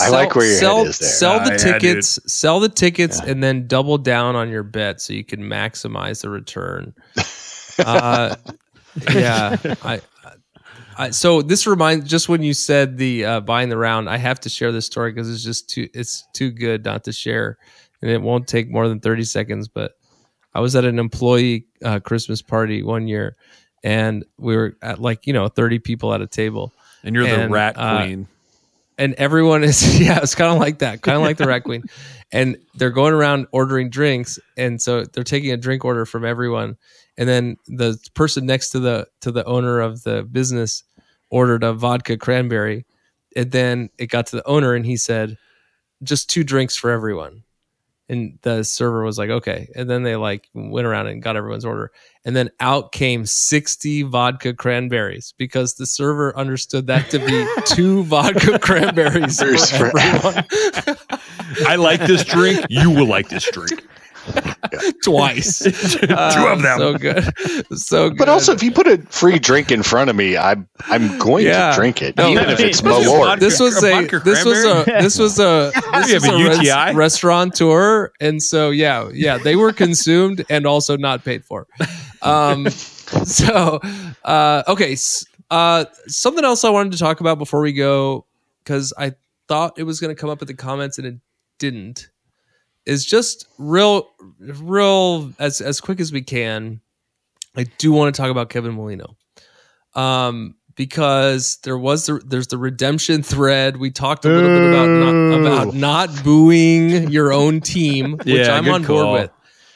I like where your head is there. Sell the tickets, and then double down on your bet so you can maximize the return. So this reminds, just when you said the buying the round, I have to share this story because it's too good not to share, and it won't take more than 30 seconds. But I was at an employee Christmas party one year, and we were at 30 people at a table, and you're the rat queen. And everyone is, it's kind of like that, kind of like the rat queen. And they're going around ordering drinks, and so they're taking a drink order from everyone. And then the person next to the owner of the business ordered a vodka cranberry. And then it got to the owner, and he said, just 2 drinks for everyone. And the server was like, okay. And then they like went around and got everyone's order. And then out came 60 vodka cranberries because the server understood that to be 2 vodka cranberries for everyone. I like this drink. You will like this drink. Twice. 2 of them. So good. So good. But also, if you put a free drink in front of me, I'm going to drink it, even if it's Malort. This was a restaurateur, and so they were consumed and also not paid for. Okay. Something else I wanted to talk about before we go, because I thought it was going to come up in the comments and it didn't. Is just real as quick as we can. I do want to talk about Kevin Molino, because there's the redemption thread. We talked a little bit about not booing your own team, which I'm on board with.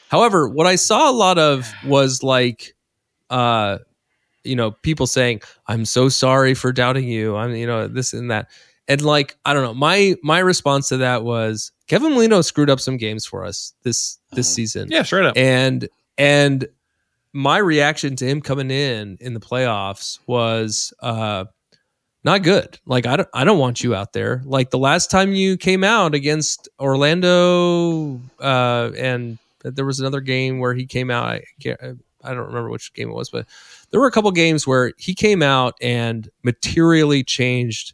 However, what I saw a lot of was like, people saying, "I'm so sorry for doubting you." I'm, this and that. And like, I don't know, my response to that was Kevin Molino screwed up some games for us this season. Yeah, straight up. And my reaction to him coming in the playoffs was not good. Like, I don't want you out there. Like the last time you came out against Orlando, and there was another game where he came out. I don't remember which game it was, but there were a couple games where he came out and materially changed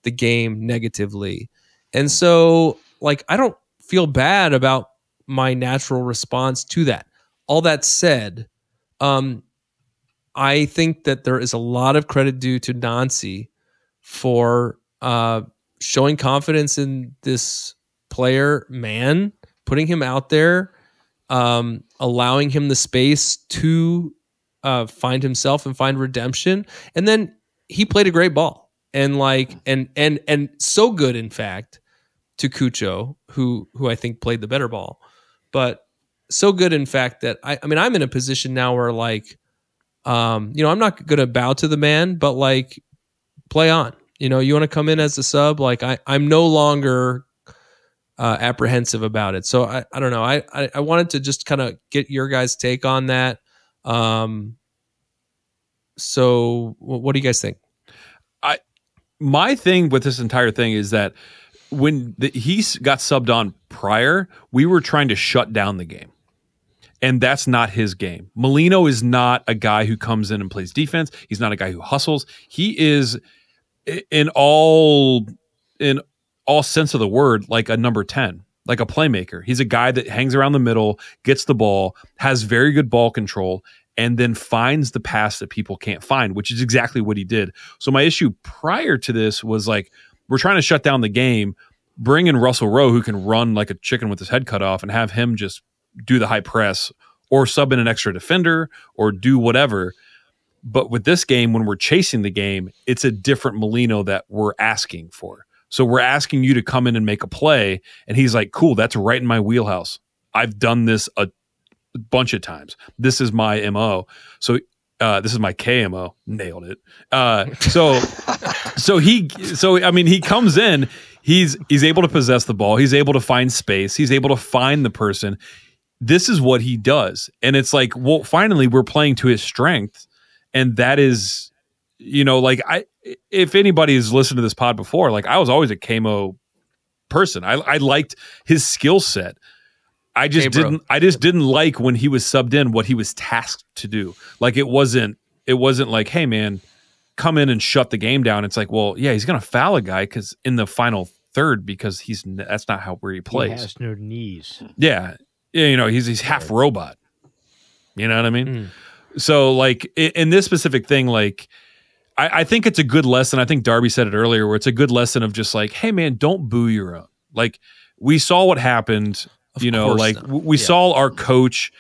the game negatively. And so like, I don't feel bad about my natural response to that. All that said, I think that there is a lot of credit due to Nancy for showing confidence in this player, putting him out there, allowing him the space to find himself and find redemption. And then he played a great ball. And like, and so good, in fact, to Cucho, who I think played the better ball, but so good, in fact, that I'm in a position now where like, I'm not going to bow to the man, but like, play on. You want to come in as a sub, like I'm no longer apprehensive about it. So I don't know. I wanted to just kind of get your guys' take on that. So what do you guys think? My thing with this entire thing is that when he got subbed on prior, we were trying to shut down the game. And that's not his game. Molino is not a guy who comes in and plays defense. He's not a guy who hustles. He is, in all sense of the word, like a number 10, like a playmaker. He's a guy that hangs around the middle, gets the ball, has very good ball control, and then finds the pass that people can't find, which is exactly what he did. So my issue prior to this was like, we're trying to shut down the game, bring in Russell Rowe, who can run like a chicken with his head cut off, and have him just do the high press or sub in an extra defender or do whatever. But with this game, when we're chasing the game, it's a different Molino that we're asking for. So we're asking you to come in and make a play. And he's like, cool, that's right in my wheelhouse. I've done this a bunch of times. This is my MO. So this is my KMO. Nailed it. He comes in, he's able to possess the ball. He's able to find space. He's able to find the person. This is what he does. And it's like, well, finally we're playing to his strength. And that is, if anybody has listened to this pod before, like I was always a KMO person. I liked his skill set. I just didn't like when he was subbed in what he was tasked to do. Like it wasn't like, hey man, come in and shut the game down. It's like, well, yeah, he's gonna foul a guy because in the final third because that's not where he plays. He has no knees. Yeah, he's half robot. You know what I mean? So like in this specific thing, like I think it's a good lesson. I think Darby said it earlier, where it's a good lesson of just like, hey man, don't boo your own. Like we saw what happened. We saw our coach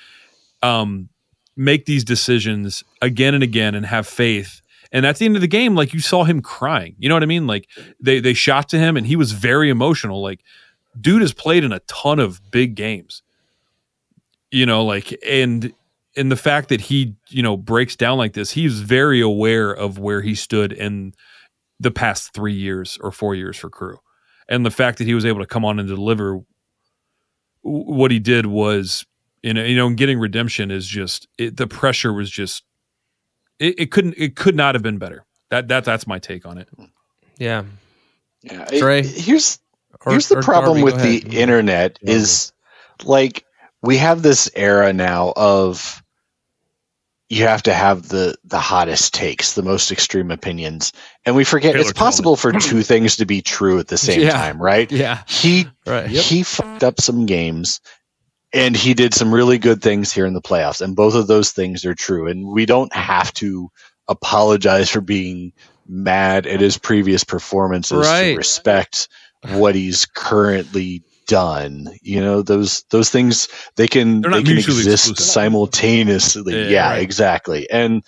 make these decisions again and again and have faith. And at the end of the game, like you saw him crying. You know what I mean? Like they shot to him and he was very emotional. Like dude has played in a ton of big games. And the fact that he, breaks down like this, he's very aware of where he stood in the past 3 years or 4 years for Crew. And the fact that he was able to come on and deliver what he did was, getting redemption is just the pressure was just it could not have been better. That's my take on it. Yeah. Trey, here's the problem with the internet is like we have this era now of you have to have the hottest takes, the most extreme opinions, and we forget it's possible for two things to be true at the same time, right? Yeah. He fucked up some games and he did some really good things here in the playoffs, and both of those things are true, and we don't have to apologize for being mad at his previous performances to respect what he's currently done. Those things they can exist simultaneously. Yeah, exactly. And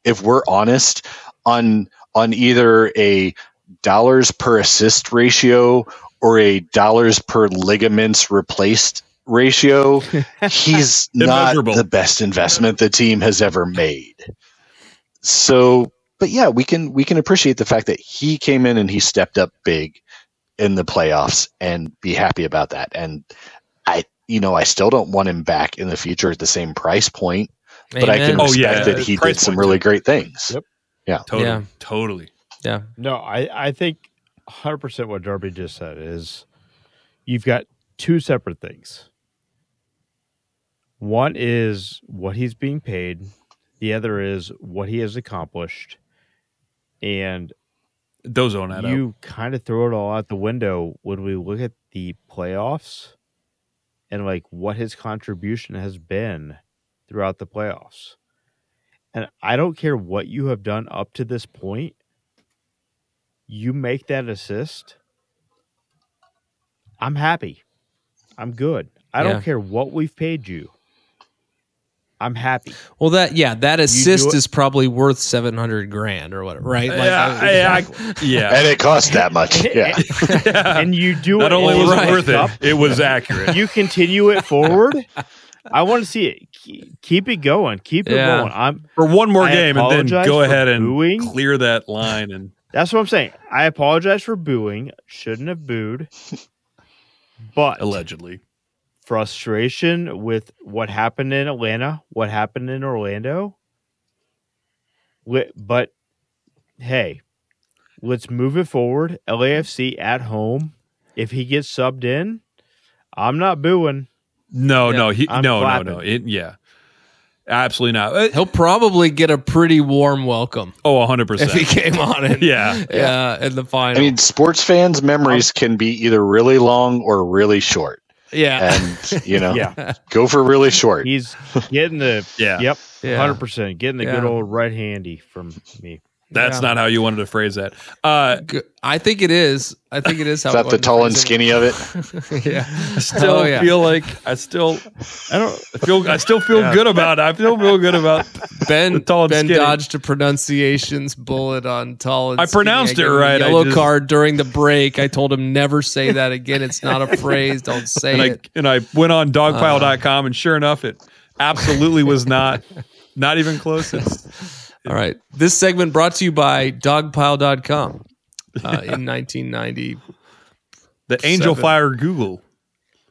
if we're honest on either a dollars per assist ratio or a dollars per ligaments replaced ratio, he's not the best investment the team has ever made. So, but yeah, we can appreciate the fact that he came in and he stepped up big in the playoffs and be happy about that. And I still don't want him back in the future at the same price point, but I can respect that he did some really great things. Yep. Yeah. Totally. Yeah. No, I think 100% what Darby just said is you've got two separate things. One is what he's being paid. The other is what he has accomplished. And those don't add up. You kind of throw it all out the window when we look at the playoffs and like what his contribution has been throughout the playoffs. And I don't care what you have done up to this point. You make that assist, I'm happy. I'm good. I don't care what we've paid you. I'm happy. Well, that assist is probably worth $700,000 or whatever, right? And it cost that much. Yeah, and you do not it. Only was it worth it, it was accurate. You continue it forward. I want to see it. Keep it going. Keep it going. For one more game, and then go ahead and clear that line. And that's what I'm saying. I apologize for booing. Shouldn't have booed. But allegedly. Frustration with what happened in Atlanta, what happened in Orlando. But hey, let's move it forward. LAFC at home. If he gets subbed in, I'm not booing. No. Absolutely not. He'll probably get a pretty warm welcome. Oh, 100%. If he came on it. Yeah. In the final. I mean, sports fans' memories can be either really long or really short. Yeah. And, go for really short. He's getting the 100%. Getting the good old right handy from me. That's not how you wanted to phrase that. I think it is. How is that the tall and skinny of it? Yeah. I still feel like I still feel good about it. I feel real good about Ben. Tall and Ben skinny. dodged a pronunciations bullet on tall and I skinny. pronounced it right. Yellow card during the break. I told him never say that again. It's not a phrase. Don't say it. And I went on dogpile.com and sure enough, it absolutely was not even close. All right. This segment brought to you by dogpile.com in 1990. The Angel Fire Google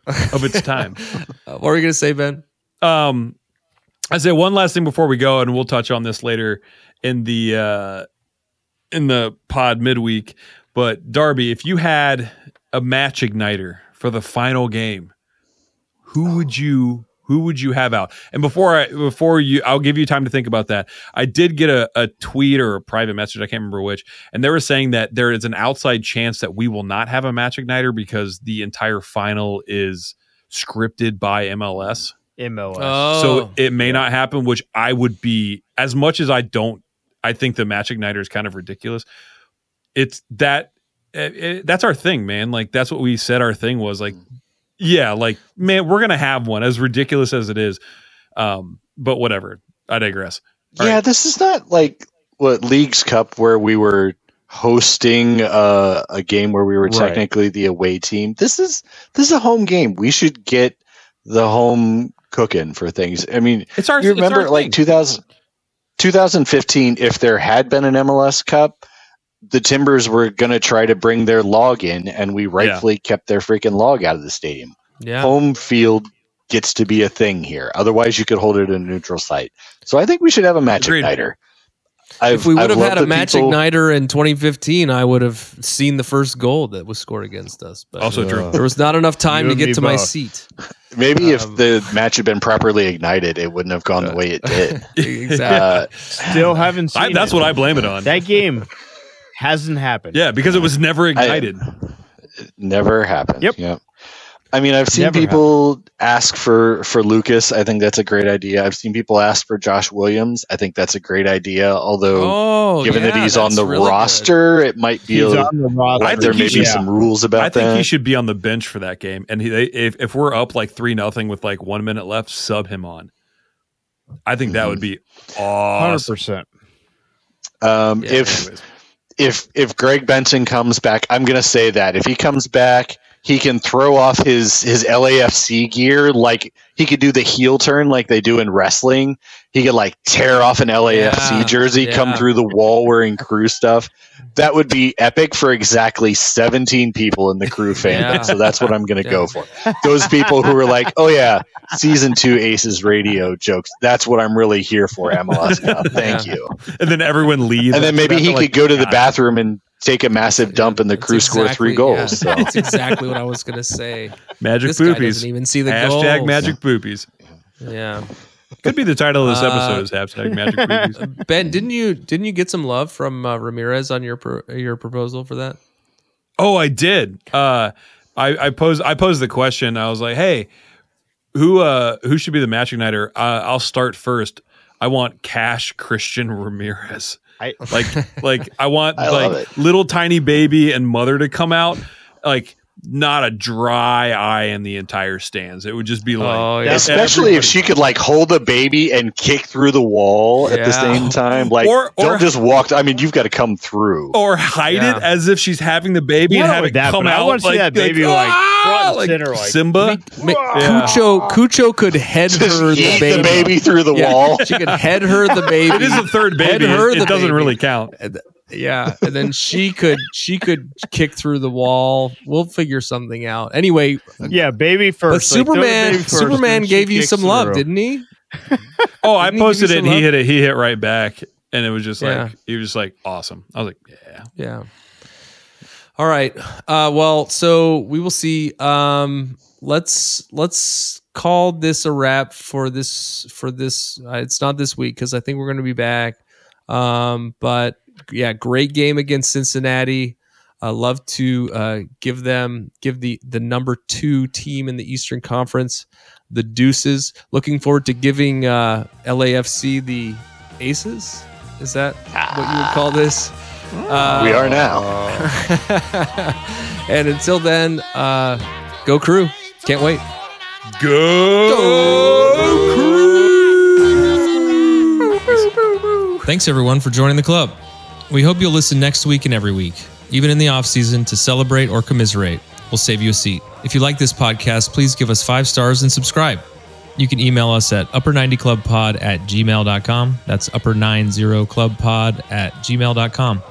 of its time. What were you going to say, Ben? I say one last thing before we go, and we'll touch on this later in the pod midweek. But Darby, if you had a match igniter for the final game, who would you have out? And I'll give you time to think about that. I did get a tweet or a private message, I can't remember which, and they were saying that there is an outside chance that we will not have a match igniter because the entire final is scripted by MLS. Oh. So it may not happen, which I would be, as much as I think the match igniter is kind of ridiculous. It's that's our thing, man. Like that's what we said our thing was, like, yeah, like, man, we're going to have one, as ridiculous as it is. But whatever. I digress. All right. This is not like what Leagues Cup where we were hosting a game where we were technically the away team. This is a home game. We should get the home cooking for things. I mean, you remember like 2015, if there had been an MLS Cup, the Timbers were going to try to bring their log in, and we rightfully kept their freaking log out of the stadium. home field gets to be a thing here. Otherwise, you could hold it in a neutral site. So I think we should have a Magic Nighter. If we would have had a Magic Nighter in 2015, I would have seen the first goal that was scored against us. But also true. There was not enough time to get to my seat. Maybe if the match had been properly ignited, it wouldn't have gone the way it did. Exactly. Still haven't seen That's what I blame it on. That game hasn't happened. Yeah, because it was never ignited. It never happened. Yep. I mean, I've seen people ask for Lucas. I think that's a great idea. I've seen people ask for Josh Williams. I think that's a great idea. Although, given that he's on the roster, it might be there may be some rules about that. I think he should be on the bench for that game. And if we're up like 3-0 with like 1 minute left, sub him on. I think that would be awesome. 100%. If Greg Benson comes back, I'm going to say that if he comes back, he can throw off his LAFC gear. Like he could do the heel turn like they do in wrestling. He could like tear off an LAFC jersey, come through the wall wearing crew stuff. That would be epic for exactly 17 people in the crew fandom. So that's what I'm going to go for. Those people who are like, oh yeah, season 2 Aces radio jokes. That's what I'm really here for, MLS now. Thank you. And then everyone leaves. And then maybe he could go to the bathroom and take a massive dump and the crew score 3 goals. So. That's exactly what I was going to say. Magic this Poopies. Guy doesn't even see the goals. Hashtag Magic Poopies. Yeah. Could be the title of this episode is hashtag Magic Poopies. Ben, didn't you get some love from Ramirez on your proposal for that? Oh, I did. I posed the question. I was like, hey, who should be the match igniter? I'll start first. I want Cash Christian Ramirez. I want like little tiny baby and mother to come out, like not a dry eye in the entire stands. It would just be like, especially if she could like hold a baby and kick through the wall at the same time. Like, don't just walk. I mean, you've got to come through or hide it as if she's having the baby and have it come out. I want to see that baby like front and center, like Simba. Cucho could head her the baby through the wall. She could head her the baby. It is the third baby. It doesn't really count. Yeah, and then she could kick through the wall. We'll figure something out. Anyway, baby first. But Superman gave you some love, didn't he? Oh, I posted it and he hit it. He hit right back, and it was just like he was just like awesome. I was like, yeah. All right. Well, so we will see. Let's call this a wrap for this. It's not this week because I think we're going to be back. But yeah, great game against Cincinnati. I love to give the number 2 team in the Eastern Conference the deuces. Looking forward to giving LAFC the aces. Is that what you would call this? We are now. And until then, go Crew. Can't wait. Go Crew. Thanks everyone for joining the club. We hope you'll listen next week and every week, even in the off season, to celebrate or commiserate. We'll save you a seat. If you like this podcast, please give us 5 stars and subscribe. You can email us at upper90clubpod@gmail.com. That's upper90clubpod@gmail.com.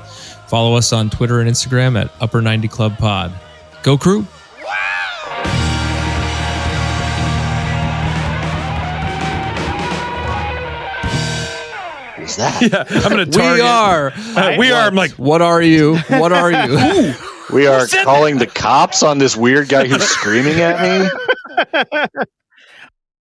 Follow us on Twitter and Instagram at upper90clubpod. Go Crew! That? Yeah, I'm going to target. We are. I'm like, what are you? What are you? We are calling the cops on this weird guy who's screaming at me.